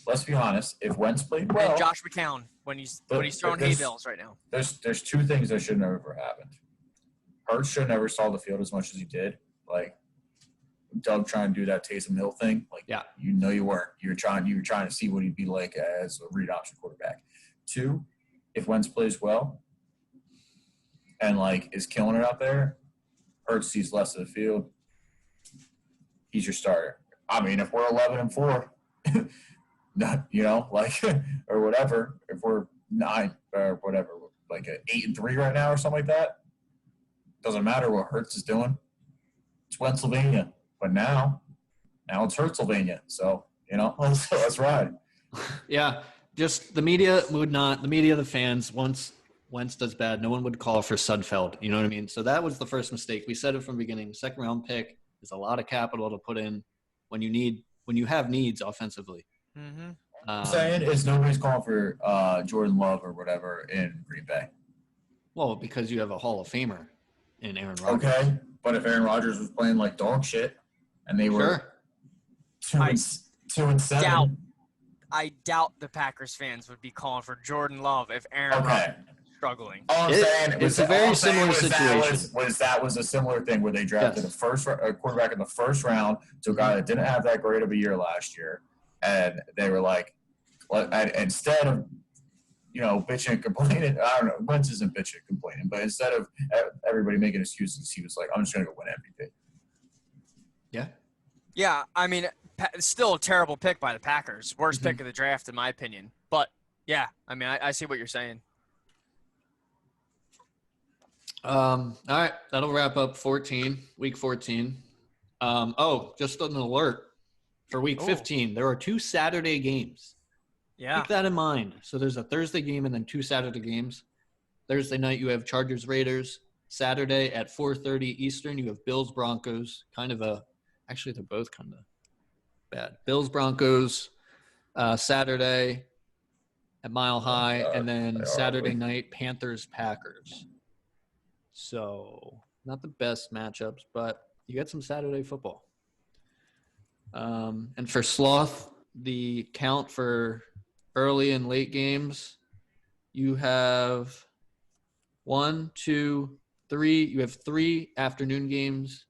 Let's be honest. If Wentz played well, and Josh McCown when he's throwing hay bales right now. There's two things that should never have happened. Hurts should never saw the field as much as he did. Like Doug trying to do that Taysom Hill thing. Like you weren't. You were trying to see what he'd be like as a read option quarterback. Two, if Wentz plays well and like is killing it out there, Hurts sees less of the field. He's your starter. I mean, if we're 11-4, or whatever, if we're 9 or whatever, like 8-3 right now or something like that, doesn't matter what Hurts is doing. It's Pennsylvania, but now it's Hurtsylvania. So let's ride. Yeah, just the media the fans. Once Wentz does bad, no one would call for Sudfeld. You know what I mean? So that was the first mistake. We said it from the beginning. Second round pick is a lot of capital to put in when you have needs offensively. Mm-hmm. I'm saying is nobody's calling for Jordan Love or whatever in Green Bay. Well, because you have a Hall of Famer in Aaron Rodgers. Okay, but if Aaron Rodgers was playing like dog shit and they were 2-7, I doubt the Packers fans would be calling for Jordan Love if Aaron Rodgers was struggling. All I'm saying it's a very similar situation. That was a similar thing where they drafted a quarterback in the first round to a guy that didn't have that great of a year last year, and they were like, instead of bitching and complaining, I don't know, Wentz isn't bitching and complaining, but instead of everybody making excuses, he was like, I'm just going to go win MVP. Yeah. Yeah, I mean, still a terrible pick by the Packers. Worst pick of the draft, in my opinion. But, yeah, I mean, I see what you're saying. All right, that'll wrap up week 14. Just an alert for week 15. There are 2 Saturday games. Yeah. Keep that in mind. So there's a Thursday game and then 2 Saturday games. Thursday night you have Chargers Raiders. Saturday at 4:30 Eastern you have Bills Broncos. Actually they're both kind of bad. Bills Broncos Saturday at Mile High, and then Saturday night Panthers Packers. So not the best matchups, but you get some Saturday football. And for Sloth, the count for early and late games, you have 1, 2, 3. You have 3 afternoon games,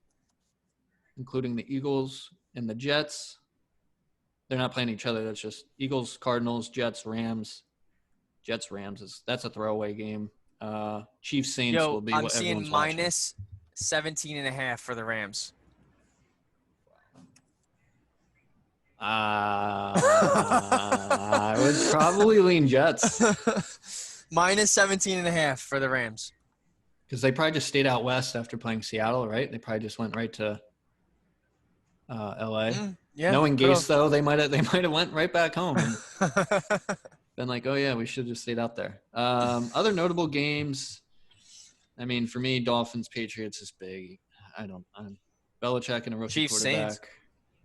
including the Eagles and the Jets. They're not playing each other. That's just Eagles, Cardinals, Jets, Rams. Jets, Rams that's a throwaway game. Chiefs, Saints will be what everyone's watching. I'm seeing minus 17.5 for the Rams. I would probably lean Jets. Minus 17.5 for the Rams. Because they probably just stayed out west after playing Seattle, right? They probably just went right to L.A. Yeah. Knowing Gase, though, they might have went right back home and been like, oh yeah, we should have just stayed out there. Other notable games. I mean, for me, Dolphins Patriots is big. I'm Belichick and a rookie quarterback. Saints.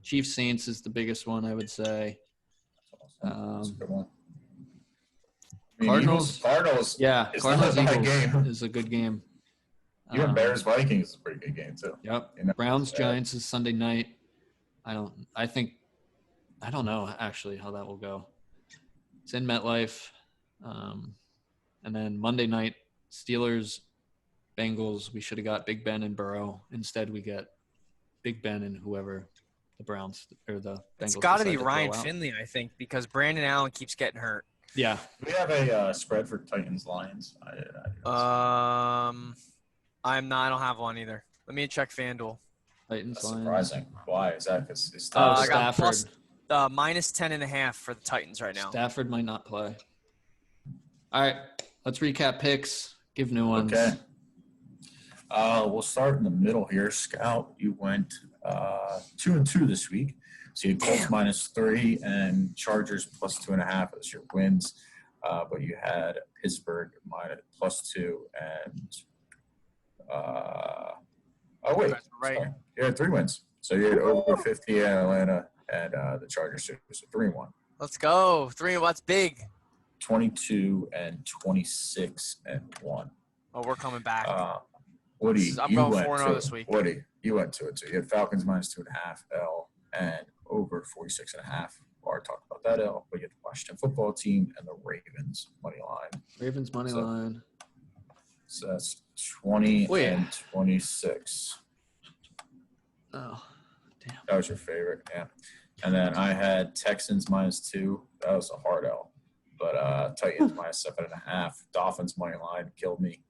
Chiefs Saints is the biggest one, I would say. That's a good one. Cardinals. Cardinals. Yeah, It's Cardinals not a bad Eagles game. is a good game. Even Bears Vikings is a pretty good game too. Yep. You know, Browns Giants is Sunday night. I don't know actually how that will go. It's in MetLife. And then Monday night, Steelers, Bengals. We should have got Big Ben and Burrow. Instead, we get Big Ben and whoever the Browns or the Bengals. It's got to be decide throw Ryan out. Finley, I think, because Brandon Allen keeps getting hurt. Yeah. Do we have a spread for Titans Lions? I don't have one either. Let me check FanDuel. Titans That's Lions. surprising. Why is that? Because it's I got Stafford. plus minus 10.5 for the Titans right now. Stafford might not play. All right. Let's recap picks. Give new ones. Okay. We'll start in the middle here. Scout, you went 2-2 this week. So you had Colts -3 and Chargers +2.5 as your wins. But you had Pittsburgh +2 and Right. Sorry. You had 3 wins. So you had over 50 in Atlanta and the Chargers too. So 3-1. Let's go. 3. What's big? 22 and 26 and 1. Oh, we're coming back. Woody, I'm you going went 4-0 this week. Woody, you went 2-2. You had Falcons -2.5 L and over 46.5. We already talked about that L. But you had the Washington football team and the Ravens money line. Ravens money line. So that's 20 and 26. Oh, damn. That was your favorite, yeah. And then I had Texans -2. That was a hard L. But Titans -7.5. Dolphins money line killed me.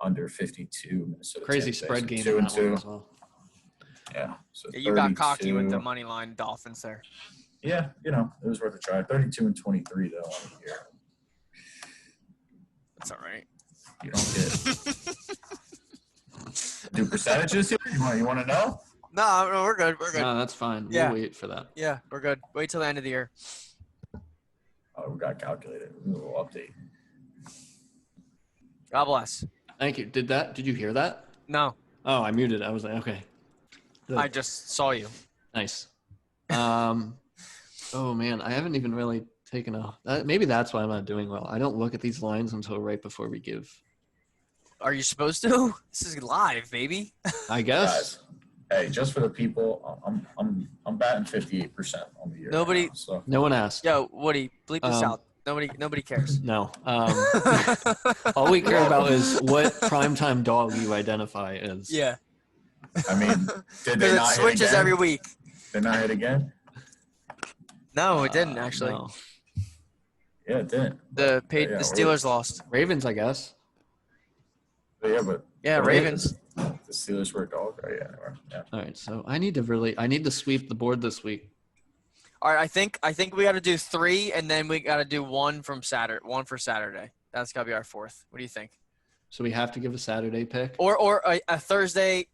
Under 52. Minnesota. Crazy Tampa spread Bay, game. 2 in and that one 2. as well. Yeah. So Yeah, you got cocky 32. with the money line Dolphins there. Yeah, it was worth a try. 32 and 23 though on the year. That's all right. You don't get do percentages here. You want to know? No, we're good. We're good. No, that's fine. Yeah. We'll wait for that. Yeah, we're good. Wait till the end of the year. Oh, we got calculated. A little update. God bless. Thank you. Did you hear that? No, Oh, I muted. I was like, okay. Good. I just saw you. Nice. Oh man, I haven't even really taken maybe that's why I'm not doing well. I don't look at these lines until right before we give. Are you supposed to? This is live, baby. I guess. Guys, hey, just for the people, I'm batting 58% on the year. Nobody- right now, so No one asked. Yo, Woody, bleep this out. Nobody cares. No. All we care about is what primetime dog you identify as. Yeah. I mean, did they Because it not hit switches again? every week. Did not hit again? No, it didn't actually. No. Yeah, it did. The Yeah, Steelers lost. Ravens, I guess. Yeah, but Yeah, Ravens. The Steelers were a dog. Oh, yeah, they were. Yeah. All right, so I need to sweep the board this week. All right, I think we got to do 3, and then we got to do one for Saturday. That's got to be our 4th. What do you think? So we have to give a Saturday pick. Or a Thursday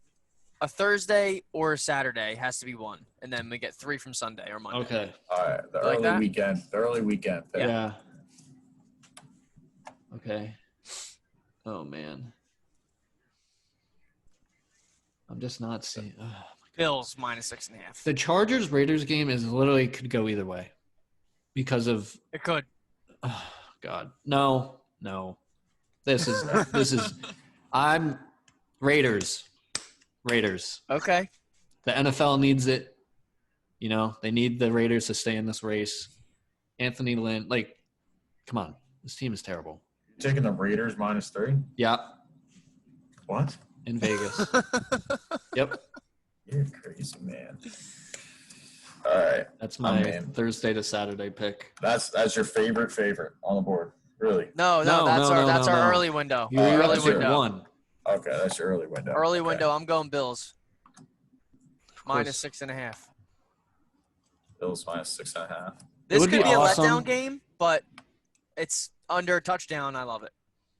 or a Saturday has to be 1, and then we get 3 from Sunday or Monday. Okay. All right, the You like early that? weekend. The early weekend. pick. Yeah. Okay. Oh man. I'm just not seeing. Bills -6.5. The Chargers Raiders game is literally could go either way because of It could. God. No. This is I'm Raiders. Okay. The NFL needs it. You know, they need the Raiders to stay in this race. Anthony Lynn, come on. This team is terrible. Taking the Raiders -3. Yeah, What? in Vegas. Yep. You're crazy, man. All right, That's my man. Thursday to Saturday pick. that's your favorite on the board. Really? No, No, that's no, our no. early window. You Oh, Early that's your window. one. Okay, that's your early window. Early Okay. window. I'm going Bills. course. -6.5. Bills -6.5. This would could be be a awesome. letdown game, but it's under a touchdown. I love it.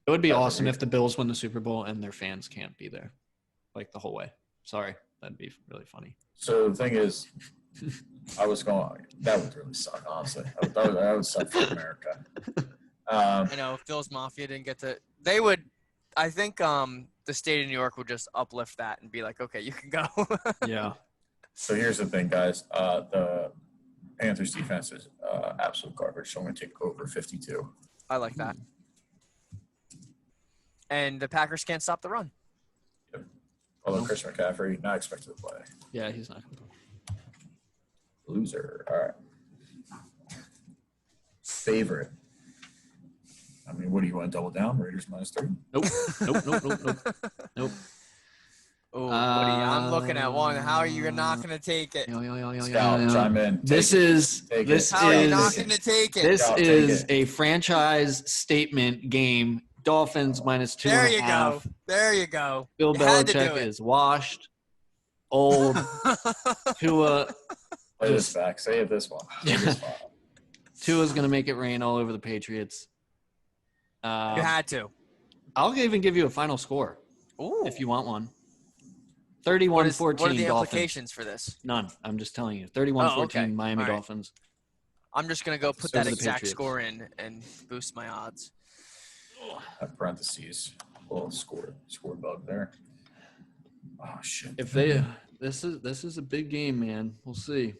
It would be That would awesome be- if the Bills win the Super Bowl and their fans can't be there, the whole way. Sorry, that'd be really funny. So the thing is, I was going. That would really suck, honestly. That would suck for America. I know if Bills Mafia didn't get to. They would. I think the state of New York would just uplift that and be like, okay, you can go. Yeah. So here's the thing, guys. The Panthers defense is absolute garbage. So I'm going to take over 52. I like that. And the Packers can't stop the run. Although Chris McCaffrey, not expected to play. Yeah, he's not going to play. Loser. All right. Favorite. I mean, what do you want to double down? Raiders -3? Nope. Oh, buddy, I'm looking at one. How are you not going to take it? Scout, chime in. This is How are you not going to take it? This Scout, is take it. a franchise statement game. Dolphins -2.5. There you go. Bill You had to do Belichick it. is washed, old. Tua. Play this back. Save this one. Save this file. Tua's going to make it rain all over the Patriots. You had to. I'll even give you a final score if you want one. 31-14 What are the Dolphins. implications for this? None. I'm just telling you. 31-14 okay. Miami All right. Dolphins. I'm just going to go put So that do the exact Patriots. score in and boost my odds. Parentheses. A little score bug there. Oh shit. If they this is a big game, man. We'll see.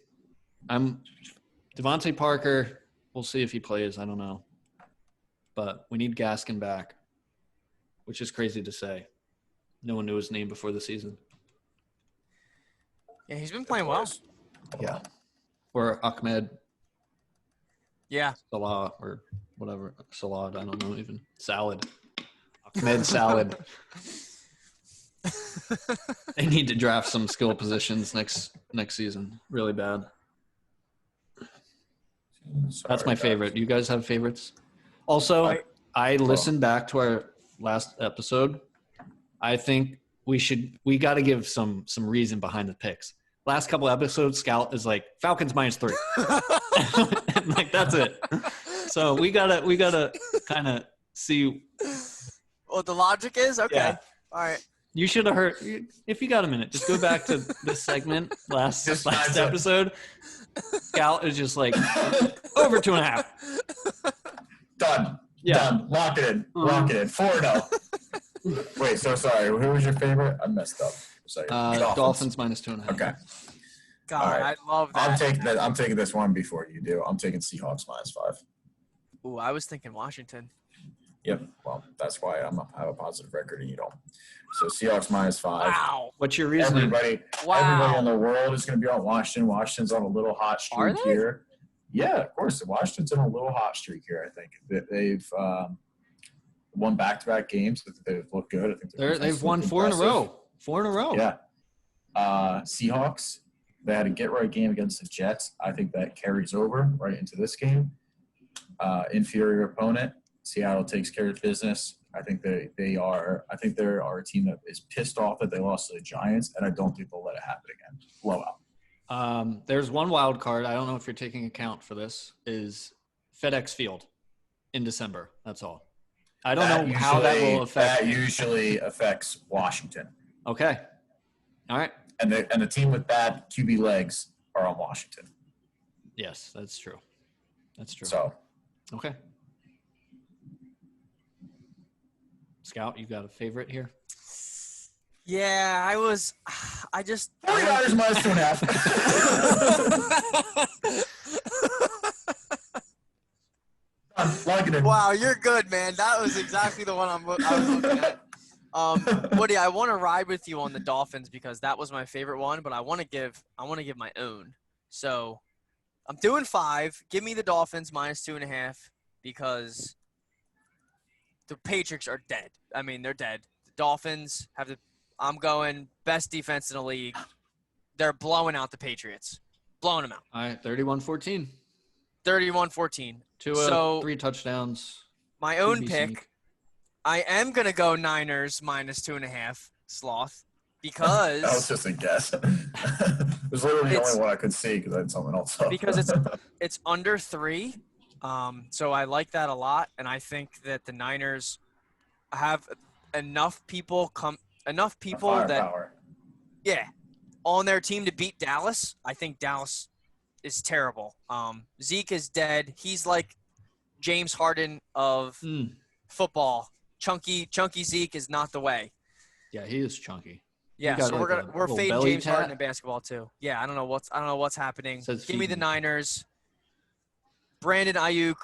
Devontae Parker, we'll see if he plays. I don't know. But we need Gaskin back, which is crazy to say. No one knew his name before the season. Yeah, he's been playing well. Yeah. Or Ahmed Yeah. Salah or whatever. Salad, I don't know even. Salad. Ahmed Salad. They need to draft some skill positions next season. Really bad. That's my favorite. You guys have favorites? Also, I listened back to our last episode. I think we got to give some reason behind the picks. Last couple episodes, Scout is like Falcons -3. Like that's it. So we gotta kind of see What the logic is? Okay. Yeah. All right. You should have heard. If you got a minute, just go back to this segment last episode. Scout is just like over 2.5. Done. Yeah. Done. Lock it in. Lock it in. 4-0. Wait, so sorry. Who was your favorite? I messed up. Sorry. Dolphins -2.5. Okay. God, All right. I love that. I'm taking this one before you do. I'm taking Seahawks -5. Ooh, I was thinking Washington. Yep. Well, that's why I have a positive record and you don't. So Seahawks -5. Wow. What's your reasoning? Everybody in the world is going to be on Washington. Washington's on a little hot streak here. Yeah, of course. Washington's on a little hot streak here, I think. They've won back-to-back games. They've looked good. I think They've won 4 in a row. 4 in a row. Yeah. Seahawks, they had a get-right game against the Jets. I think that carries over right into this game. Inferior opponent. Seattle takes care of business. I think they are a team that is pissed off that they lost to the Giants, and I don't think they'll let it happen again. Blowout. There's one wild card. I don't know if you're taking account for this. Is FedEx Field in December. That's all. I don't know how that will affect. That usually affects Washington. Okay. All right. And the team with bad QB legs are on Washington. Yes, that's true. That's true. So. Okay. Scout, you got a favorite here? Yeah, I just 49ers -2.5. Lock it in. Wow, you're good, man. That was exactly the one I was looking at. Woody, I want to ride with you on the Dolphins because that was my favorite one, but I want to give my own. So I'm doing 5. Give me the Dolphins -2.5 because the Patriots are dead. I mean, they're dead. The Dolphins I'm going best defense in the league. They're blowing out the Patriots. Blowing them out. All right, 31-14. 31-14. 3 touchdowns. My own QB pick, sneak. I am going to go Niners -2.5, Sloth, because That was just a guess. It was literally the only one I could see because I had something else up. because it's under 3. So I like that a lot, and I think that the Niners have enough people Firepower. on their team to beat Dallas. I think Dallas is terrible. Zeke is dead. He's like James Harden of football. Chunky Zeke is not the way. Yeah, he is chunky. Yeah, got so like we're little fading belly James tat. Harden in basketball too. Yeah, I don't know what's happening. Says Give me the feeding. Niners. Brandon Ayuk,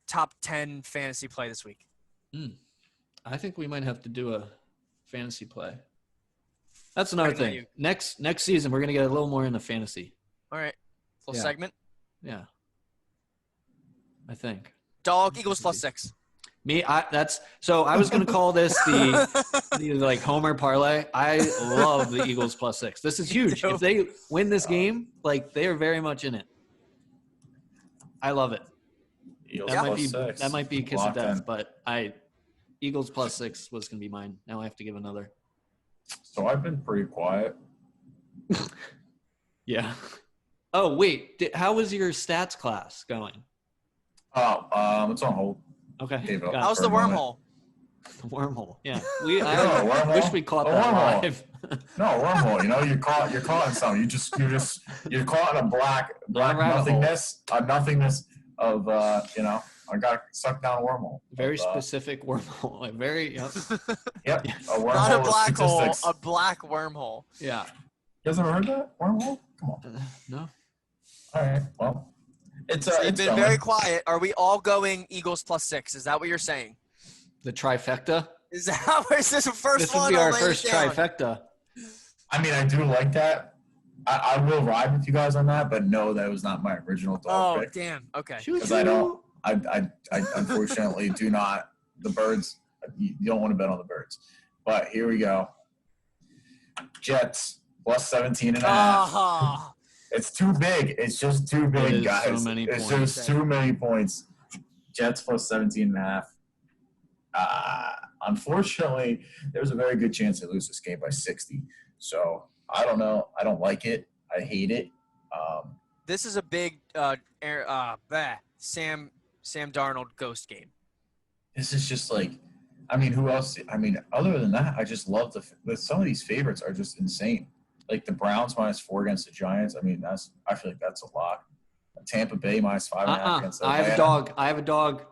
top 10 fantasy play this week. I think we might have to do a fantasy play. That's another What about thing. you? Next season, we're gonna get a little more into fantasy. All right. Little Yeah. segment. Yeah, I think. Dog Eagles +6. I was gonna call this the like Homer parlay. I love the Eagles +6. This is huge. too. If they win this game, like they are very much in it. I love it. Eagles That might be a kiss of Locked death, in. but Eagles +6 was gonna be mine. Now I have to give another. So I've been pretty quiet. Yeah. Oh wait, how was your stats class going? It's on hold. Okay. Gave up. got it. How's the For a moment. wormhole? Wormhole. Yeah. Yeah, I wormhole. wish we caught A that wormhole. live. No, wormhole. You know, you're caught in something. You're caught in a black Not a rabbit nothingness of I got sucked down a wormhole. Very specific wormhole. Very Yep. Yeah. A wormhole. Not a of black hole, statistics. a black wormhole. Yeah. You guys ever heard that? Wormhole? Come on. No. All right. Well, it's So you've it's been going. very quiet. Are we all going Eagles +6? Is that what you're saying? The trifecta. Is this the first This one? would be I'll our lay it first down. trifecta. I mean, I do like that. I will ride with you guys on that, but no, that was not my original dog Oh, pick. damn. Okay. Because I don't. I unfortunately do not. The Birds. You don't want to bet on the Birds. But here we go. Jets +17.5. Ah, It's too big. It's just too big, is guys. so many it's points. just too many points. Jets +17.5. Unfortunately, there's a very good chance they lose this game by 60. So I don't know. I don't like it. I hate it. this is a big Sam Darnold ghost game. This is just like, I mean, who else? I mean, other than that, I just love some of these favorites are just insane. Like the Browns -4 against the Giants. I mean, I feel like that's a lock. Tampa Bay -5.5 against Atlanta. I have a dog.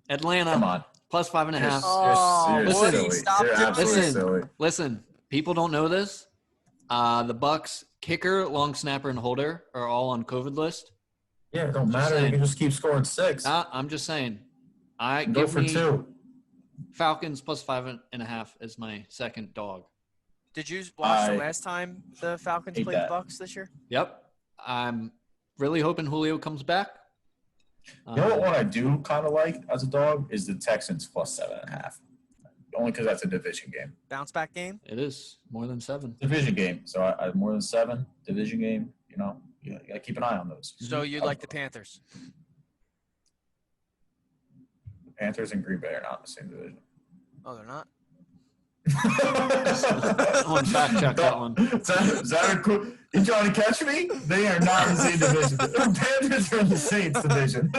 Atlanta Come on. +5.5. Oh, You're Woody, silly. stop You're doing absolutely it. silly. Listen, people don't know this. The Bucks kicker, long snapper, and holder are all on COVID list. Yeah, it don't Just matter. saying. You can just keep scoring 6. I'm just saying. Go Give for me 2. Falcons +5.5 is my second dog. Did you watch the I last time the Falcons hate played that. the Bucks this year? Yep. I'm really hoping Julio comes back. You know what one I do kind of like as a dog is the Texans +7.5. Only because that's a division game. Bounce back game? It is more than 7. Division game. So I more than 7 division game. You got to keep an eye on those. So you like the Panthers? Panthers and Green Bay are not in the same division. Oh, they're not? On fact check that one. Is that a cool? You trying to catch me? They are not in the same division. The Panthers are in the Saints division.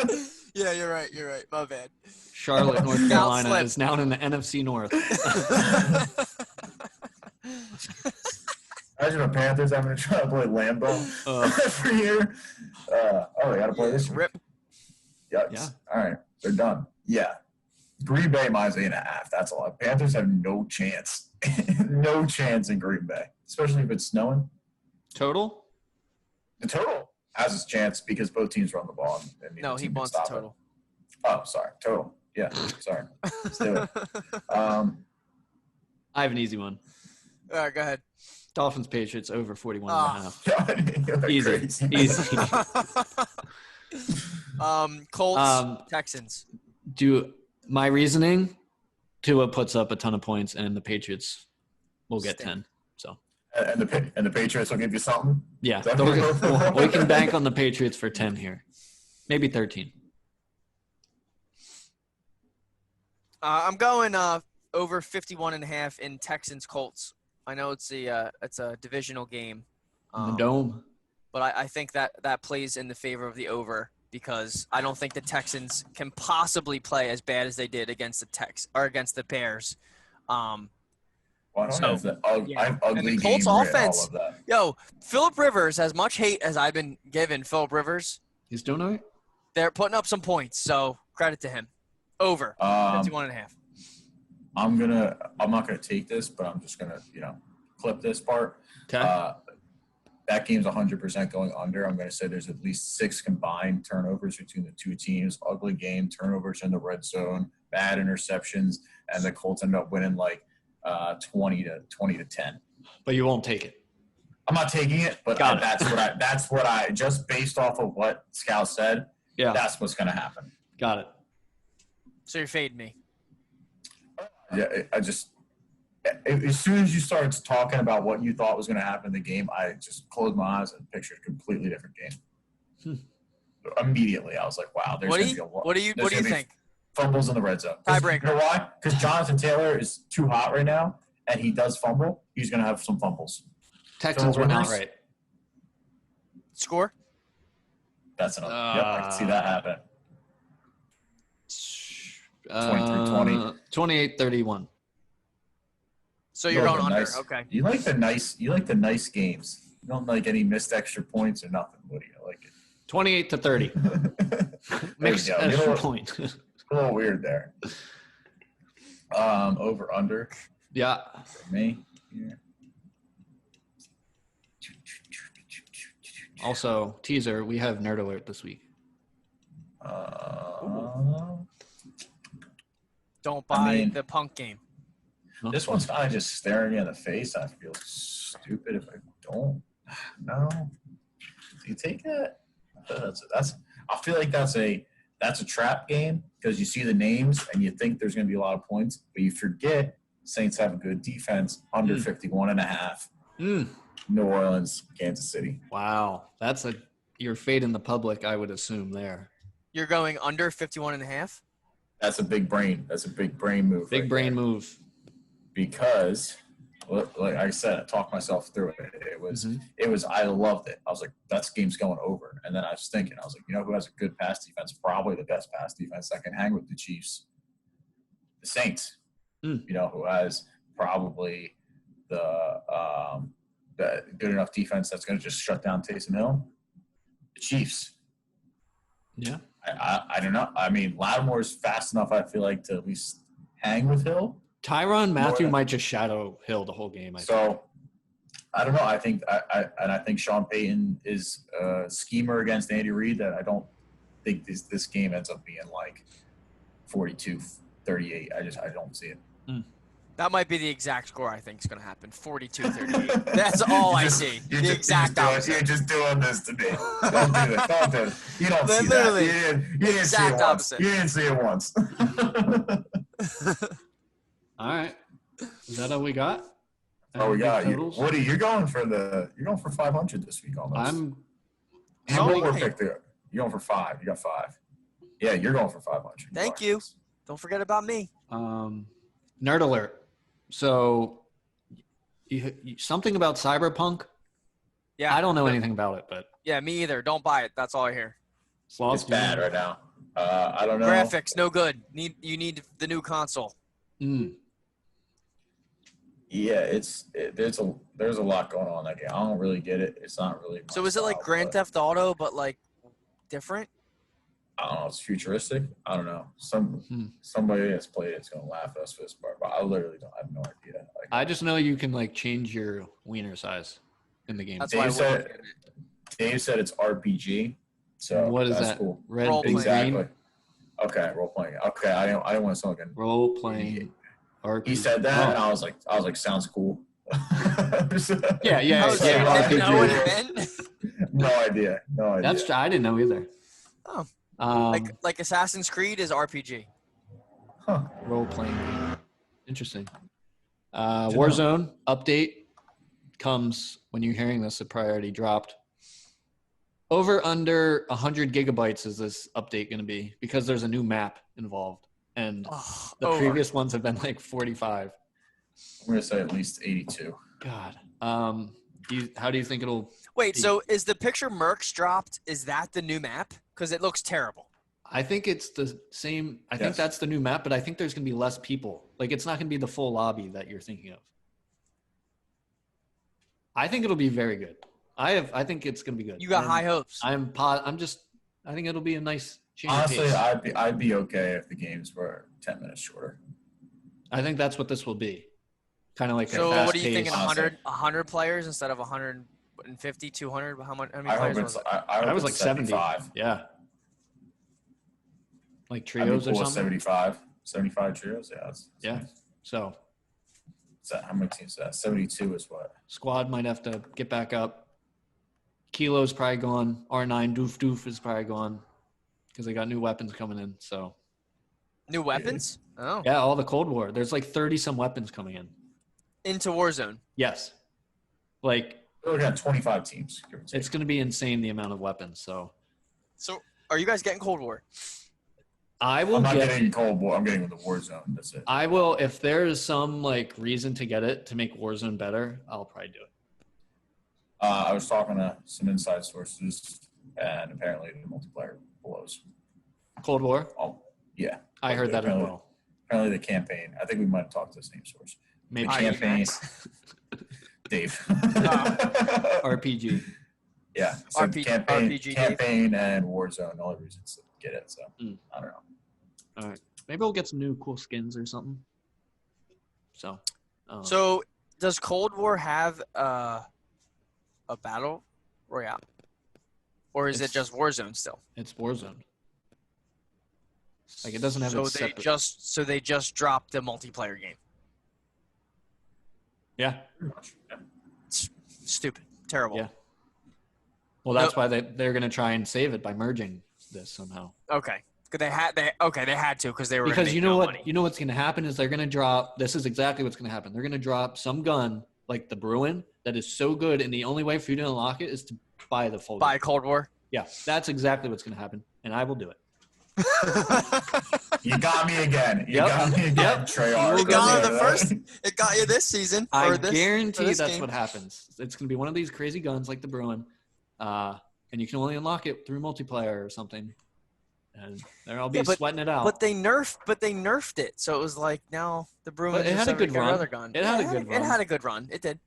Yeah, you're right. You're right. My bad. Charlotte, North Scout Carolina slip. is now in the NFC North. Imagine the Panthers having to try to play Lambeau every year. They got to play this year. Rip. Yikes. Yeah. All right. They're done. Yeah. Green Bay -8.5. That's a lot. Panthers have no chance. No chance in Green Bay, especially if it's snowing. Total? The total has its chance because both teams run the ball. And No, he wants the total. Oh, sorry. Total. Yeah. Sorry. Let's do it. I have an easy one. All right, go ahead. Dolphins Patriots over 41.5. God, Easy. crazy. Easy. Colts, Texans. My reasoning, Tua puts up a ton of points and the Patriots will get Stink. 10. So And the Patriots will give you something. yeah, Is that we can bank on the Patriots for 10 here. Maybe 13. I'm going over 51.5 in Texans Colts. I know it's a divisional game, In the dome. but I think that plays in the favor of the over because I don't think the Texans can possibly play as bad as they did against the Bears. Well, I don't So, know if that ugly And the game Colts writ, all offense, of that. yo, Phillip Rivers, as much hate as I've been given Phillip Rivers, He's doing all right? they're putting up some points, so credit to him. Over 51.5. I'm not gonna take this, but I'm just gonna clip this part. Okay. That game's 100% going under. I'm going to say there's at least 6 combined turnovers between the two teams. Ugly game, turnovers in the red zone, bad interceptions, and the Colts end up winning like 20 to 10. But you won't take it. I'm not taking it, but that's what I just based off of what Scout said. Yeah. That's what's going to happen. Got it. So you're fading me. Yeah, as soon as you started talking about what you thought was going to happen in the game, I just closed my eyes and pictured a completely different game. Immediately, I was like, "Wow, there's going to be a lot." What do you think? Fumbles in the red zone. Tiebreaker. You know why? Because Jonathan Taylor is too hot right now, and he does fumble. He's going to have some fumbles. Texans win outright. Score? That's enough. Yep, I can see that happen. 23-20. 28-31. So you're going under. Nice, okay. You like the nice games. You don't like any missed extra points or nothing. What do you like it? 28-30. Mixed extra point. A little weird there. Over under. Yeah. For me. Yeah. Also, teaser, we have Nerd Alert this week. Don't buy the punk game. This one's kind of just staring me in the face. I feel stupid if I don't. No. Do you take that? I feel like that's a trap game because you see the names and you think there's going to be a lot of points, but you forget Saints have a good defense under 51.5. New Orleans, Kansas City. Wow. You're fading the public, I would assume there. You're going under 51.5? That's a big brain. That's a big brain move. Big brain move. Because, like I said, I talked myself through it. It was. I loved it. I was like, that game's going over. And then I was thinking, I was like, you know who has a good pass defense? Probably the best pass defense that can hang with the Chiefs. The Saints. You know, who has probably the good enough defense that's going to just shut down Taysom Hill? The Chiefs. Yeah. I don't know. I mean, Lattimore's fast enough, I feel like, to at least hang with Hill. Tyrann Mathieu might just shadow Hill the whole game. I think. I don't know. I think Sean Payton is a schemer against Andy Reid that I don't think this game ends up being like 42-38. I don't see it. That might be the exact score I think is going to happen. 42-38. That's all I see. The exact opposite. You're just doing this to me. Don't do this. Don't do it. You don't see Literally, that. You didn't see it once. opposite. You didn't see it once. All right. Is that all we got? Oh, we got you. Woody, you're going for 500 this week almost. You're going for 5. You got 5. Yeah, you're going for 500. Thank you. Don't forget about me. Nerd alert. So, something about Cyberpunk? Yeah. I don't know anything about it, but. Yeah, me either. Don't buy it. That's all I hear. Sloth, it's bad right now. I don't know. Graphics, no good. You need the new console. Yeah, there's a lot going on in that game. I don't really get it. It's not really. So is it like Grand Theft Auto, but like different? I don't know. It's futuristic. I don't know. Somebody that's played it's gonna laugh at us for this part, but I literally don't. I have no idea. I just know you can like change your wiener size in the game. That's Dave said it's RPG. So what is that's that? Cool. Red, exactly. green. Okay, role playing. Okay, I didn't want to sound again. Role playing. RPG. He said that, and I was like, sounds cool. Yeah. Know what it meant? No idea. I didn't know either. Oh. Like Assassin's Creed is RPG. Huh. Role playing game. Interesting. Warzone update comes when you're hearing this. It probably already dropped. Over under 100 gigabytes is this update going to be because there's a new map involved. And the previous ones have been like 45. I'm going to say at least 82. God. How do you think it'll Wait, be? so is the picture Mercs dropped, is that the new map? Because it looks terrible. I think it's the same. I think that's the new map, but I think there's going to be less people. Like, it's not going to be the full lobby that you're thinking of. I think it'll be very good. I think it's going to be good. You got high hopes. I think it'll be a nice change. Honestly, I'd be okay if the games were 10 minutes shorter. I think that's what this will be. Kind of like so a fast what are you pace. thinking, 100 players instead of 150, 200? How many players was it? I was like 75. 70. Yeah. Like trios or something? 75 trios, yeah. Yeah. So How many teams is that? 72 is what? Squad might have to get back up. Kilo's probably gone. R9 Doof is probably gone because they got new weapons coming in. So New weapons? Oh. yeah, all the Cold War. There's like 30 some weapons coming in. Into Warzone. Yes, like We're looking at 25 teams. it's going to be insane the amount of weapons. So Are you guys getting Cold War? I will I'm not get. getting Cold War. I'm getting the Warzone. That's it. I will if there is some like reason to get it to make Warzone better. I'll probably do it. I was talking to some inside sources, and apparently the multiplayer blows. Cold War. Oh, yeah. I heard that as apparently, well. Apparently the campaign. I think we might have talked to the same source. Maybe The campaign. Dave. RPG. Yeah. So RPG Dave. campaign and Warzone. The only reasons to get it. So I don't know. All right. Maybe we'll get some new cool skins or something. So. So does Cold War have a battle royale, or is it It's- just Warzone still? It's Warzone. Like it doesn't have So its they separate. they just dropped the multiplayer game. Yeah. Pretty much. Yeah. It's stupid, terrible. Yeah. Well, that's why they're going to try and save it by merging this somehow. Okay. 'Cause they had to because they were gonna Because make you know no what? money. You know what's going to happen is they're going to drop. This is exactly what's going to happen. They're going to drop some gun like the Bruin that is so good, and the only way for you to unlock it is to buy the full. Buy game. Cold War. Yeah, that's exactly what's going to happen, and I will do it. You got me again. You Yep. got me again, Yep. Treyarch. You got the first. It got you this season. I or this, guarantee or this that's game. what happens. It's going to be one of these crazy guns like the Bruin, and you can only unlock it through multiplayer or something. And I'll be sweating it out. But they nerfed it, so it was like now the Bruins. But it had a good run. Another gun. It had a good It run. had a good run. It did.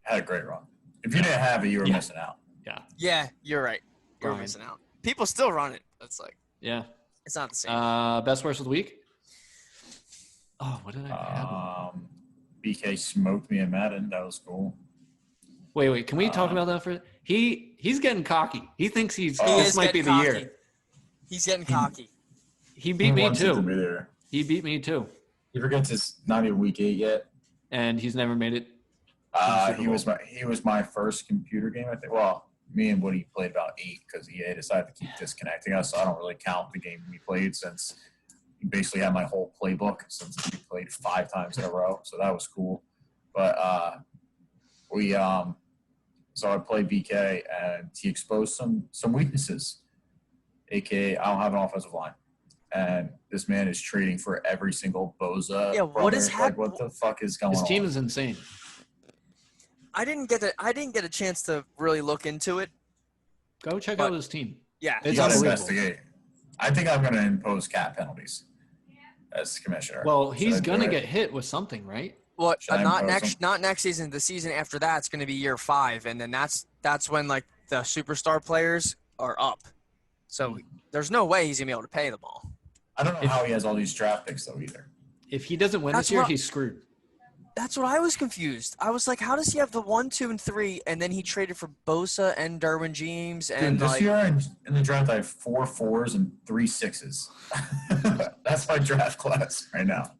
Had a great run. If you didn't have it, you were Yeah. missing out. Yeah, you're right. You're Fine. missing out. People still run it. It's like Yeah. it's not the same. Best worst of the week? Oh, what did I have? BK smoked me in Madden. That was cool. Wait. Can we talk about that for he's getting cocky. He thinks He this is might be getting the cocky. year. He's getting cocky. He beat me wants it to too. be there. He beat me too. He forgets it's not even week 8 yet. And he's never made it. He was my first computer game. I think. Well, me and Woody played about 8 because he decided to keep disconnecting us. So I don't really count the game we played since he basically had my whole playbook since we played 5 times in a row. So that was cool. But so I played BK and he exposed some weaknesses. AKA, I don't have an offensive line. And this man is trading for every single Boza. Yeah, what is like, what the fuck is going on? His team is insane. I didn't get a chance to really look into it. Go check out his team. Yeah, It's You gotta unbelievable. investigate. I think I'm going to impose cap penalties as commissioner. Well, Should I he's do gonna it? get hit with something, right? well, Should I not impose next, not next season. The season after that's going to be year 5, and then that's when like the superstar players are up. So there's no way he's gonna be able to pay them all. I don't know how he has all these draft picks though either. If he doesn't win That's this year, what- he's screwed. That's what I was confused. I was like, how does he have the 1, 2, and 3, and then he traded for Bosa and Derwin James and Dude, this like year in the draft I have 4 4s and 3 6s. That's my draft class right now.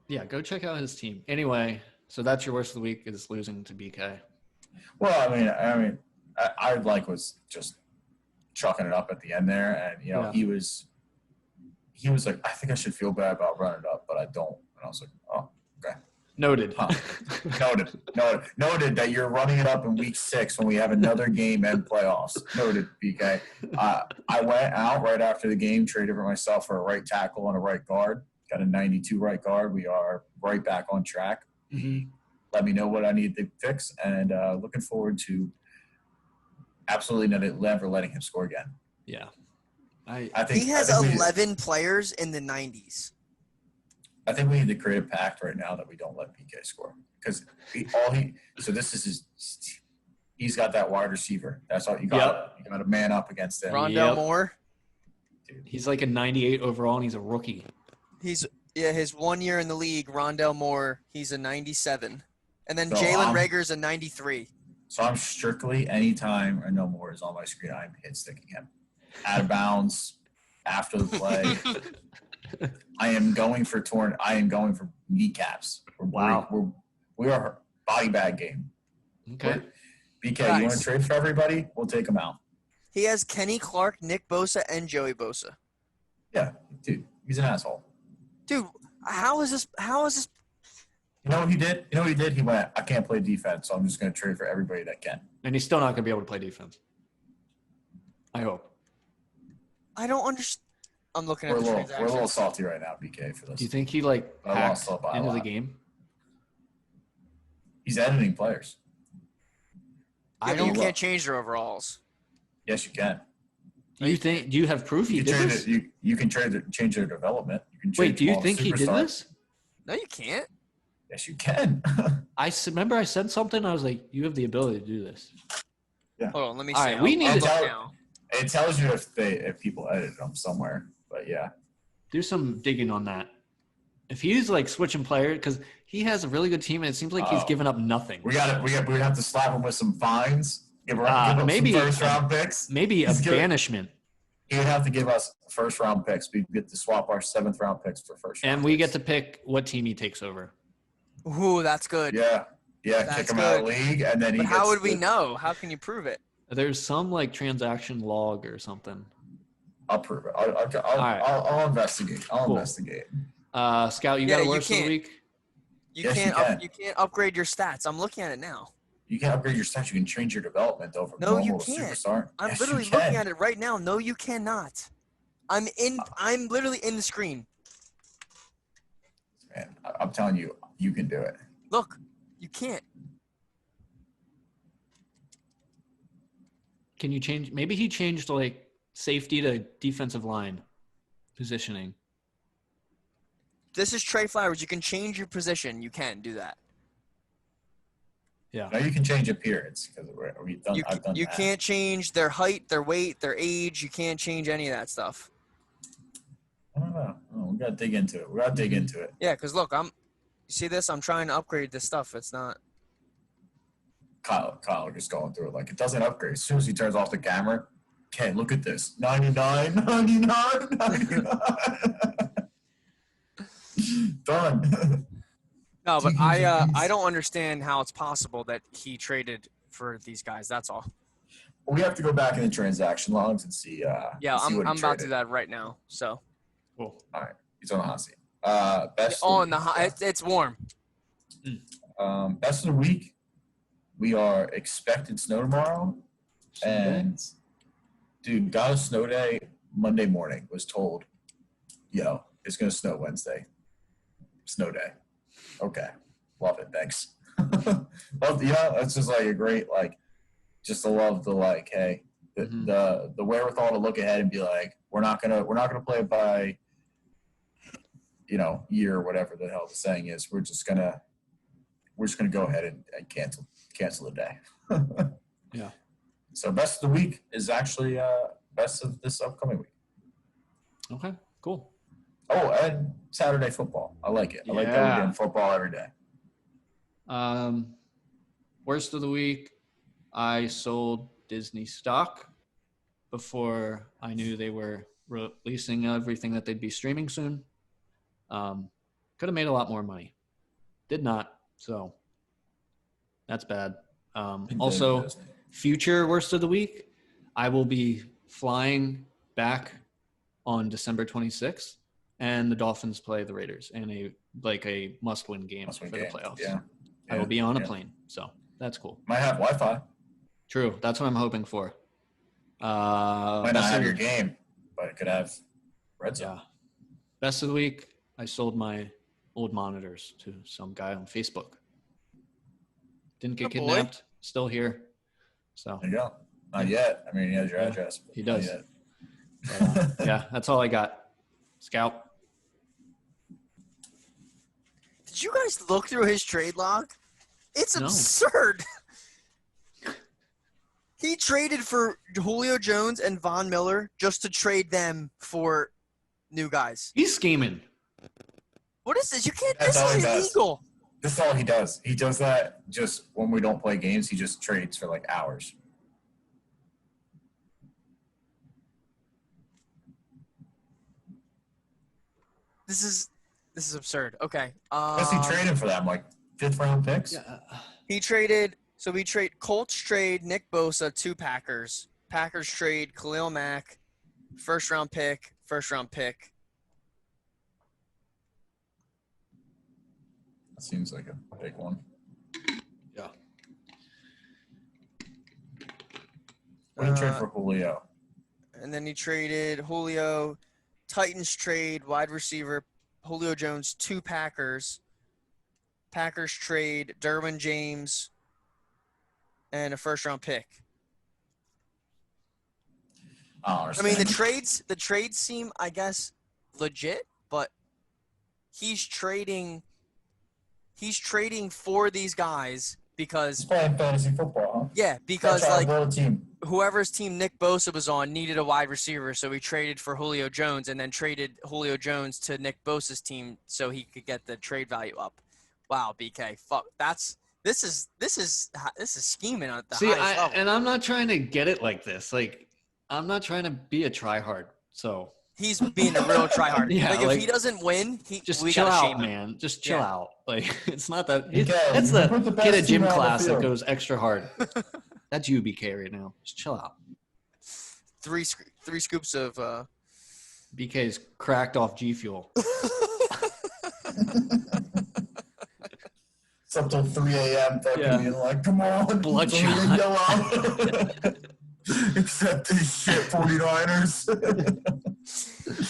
Yeah, go check out his team. Anyway, so that's your worst of the week is losing to BK. Well, I mean, I like was just chucking it up at the end there, and Yeah. he was like, I think I should feel bad about running it up, but I don't. And I was like, oh, okay. Noted. Huh. Noted that you're running it up in week 6 when we have another game and playoffs. Noted, BK. I went out right after the game, traded for myself for a right tackle and a right guard. Got a 92 right guard. We are right back on track. Mhm. Let me know what I need to fix, and looking forward to absolutely never letting him score again. Yeah. I think he has I think 11 players in the 90s. I think we need to create a pact right now that we don't let PK score because he's got that wide receiver. That's all you got. You got to man up against him. Rondell Yep. Moore. He's like a 98 overall, and he's a rookie. His 1 year in the league, Rondell Moore, he's a 97. And then So, Jalen Rager's a 93. So I'm strictly anytime or no more is on my screen, I'm hit sticking him out of bounds after the play. I am going for kneecaps. Wow. We are body bag game. Okay. BK, you want to trade for everybody? We'll take them out. He has Kenny Clark, Nick Bosa, and Joey Bosa. Yeah, dude, he's an asshole. Dude, how is this? You know what he did? He went, I can't play defense, so I'm just going to trade for everybody that can. And he's still not going to be able to play defense. I hope. I don't understand. I'm looking at the transactions. We're a little salty right now, BK, for this. Do you think he hacked into the game? He's editing players. Yeah, you can't change their overalls. Yes, you can. Do you have proof he did this? You can change their development. Wait, do you think he did this? No, you can't. Yes, you can. Remember I said something. I was like, you have the ability to do this. Yeah. Hold on, let me see. All right, we need to now. It tells you if people edited them somewhere, but yeah. Do some digging on that. If he's switching player, because he has a really good team, and it seems like he's given up nothing. We have to slap him with some fines. Give maybe some first-round picks. Maybe a banishment. He would have to give us first-round picks. We get to swap our seventh-round picks for first-round and we get to pick what team he takes over. Ooh, that's good. Yeah, kick him out of the league, and then how would we know? How can you prove it? There's some transaction log or something. I'll prove it. I'll investigate. I'll investigate. Scout, you got a worst of the week? You can't upgrade your stats. I'm looking at it now. You can't upgrade your stats. You can change your development over. No, you can't. Superstar. I'm literally looking at it right now. No, you cannot. I'm literally in the screen. Man, I'm telling you, you can do it. Look, you can't. Can you change? Maybe he changed safety to defensive line positioning. This is Trey Flowers. You can change your position. You can do that. Yeah. Now you can change appearance because I've done you that. Can't change their height, their weight, their age. You can't change any of that stuff. I don't know. We gotta dig into it. Yeah, because look, you see this? I'm trying to upgrade this stuff. It's not. Kyle just going through it it doesn't upgrade. As soon as he turns off the camera, okay, look at this. 99. Done. No, but I don't understand how it's possible that he traded for these guys. That's all. We have to go back in the transaction logs and see. I'm about to do that right now. So. Cool. All right, he's on the hot seat. It's warm. Best of the week. We are expected snow tomorrow, and dude, got a snow day Monday morning. Was told, it's gonna snow Wednesday. Snow day. Okay, love it. Thanks. It's just a great just to love the hey, the wherewithal to look ahead and be we're not gonna play it by year or whatever the hell the saying is. We're just gonna go ahead and cancel the day. Yeah. So best of the week is actually best of this upcoming week. Okay, cool. Oh, and Saturday football. I like it. I like that we're getting football every day. Worst of the week, I sold Disney stock before I knew they were releasing everything that they'd be streaming soon. Could have made a lot more money. Did not, so that's bad. Also, future worst of the week, I will be flying back on December 26th, and the Dolphins play the Raiders in a must-win game for the playoffs. Yeah. I will be on a plane, so that's cool. Might have Wi-Fi. True, that's what I'm hoping for. Might not have your game, but it could have red zone. Yeah. Best of the week, I sold my old monitors to some guy on Facebook. Didn't get kidnapped. Still here. So there you go. Not yet. I mean, he has your address. He does. But, yeah, that's all I got. Scout. Did you guys look through his trade log? It's absurd. He traded for Julio Jones and Von Miller just to trade them for new guys. He's scheming. What is this? You can't. This is illegal. This is all he does. He does that just when we don't play games. He just trades for hours. This is absurd. Okay. What's he trading for them? Like 5th round picks? Yeah. He traded. So we trade Colts trade Nick Bosa to Packers. Packers trade Khalil Mack, first round pick. That seems like a big one. Yeah. What did he trade for Julio? And then he traded Julio. Titans trade wide receiver Julio Jones to Packers. Packers trade Derwin James and a first round pick. I don't I understand. mean, the trades seem, I guess, legit, but he's trading for these guys because He's playing fantasy football, huh? yeah, because That's our like little team. whoever's team Nick Bosa was on needed a wide receiver, so he traded for Julio Jones and then traded Julio Jones to Nick Bosa's team so he could get the trade value up. Wow, BK, fuck, this is scheming at the highest level. And I'm not trying to get it like this. Like, I'm not trying to be a tryhard. So He's being a real tryhard. Yeah, if like, he doesn't win, just we chill gotta out, shame him. man. Just chill Yeah. out. Like, it's not that. BK, That's you put the the kid best at gym team out on the class that field. goes extra hard. That's you, BK, right now. Just chill out. Three scoops of BK's cracked off G Fuel. It's up till 3 a.m. fucking Yeah. being like, come on. Bloodshot. Don't yell out. Accept this shit, 49ers.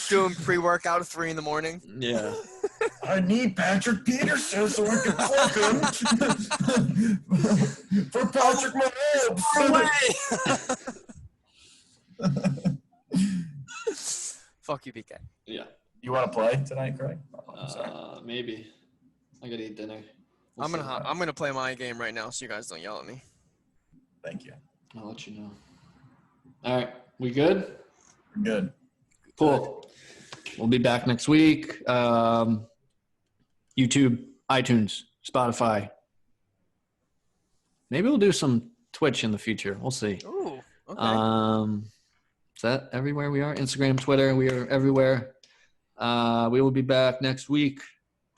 doing pre-workout at 3 a.m. Yeah. I need Patrick Peterson so I can fuck him. For Patrick Mahomes. Fuck you, BK. Yeah. You want to play tonight, Craig? Oh, I'm sorry. Maybe. I gotta eat dinner. I'm gonna play my game right now, so you guys don't yell at me. Thank you. I'll let you know. All right. We good? We're good. Cool. We'll be back next week. YouTube, iTunes, Spotify. Maybe we'll do some Twitch in the future. We'll see. Ooh. Okay. Is that everywhere we are? Instagram, Twitter, we are everywhere. We will be back next week.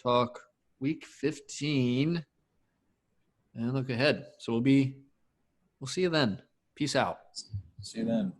Talk week 15 and look ahead. So we'll see you then. Peace out. See you then.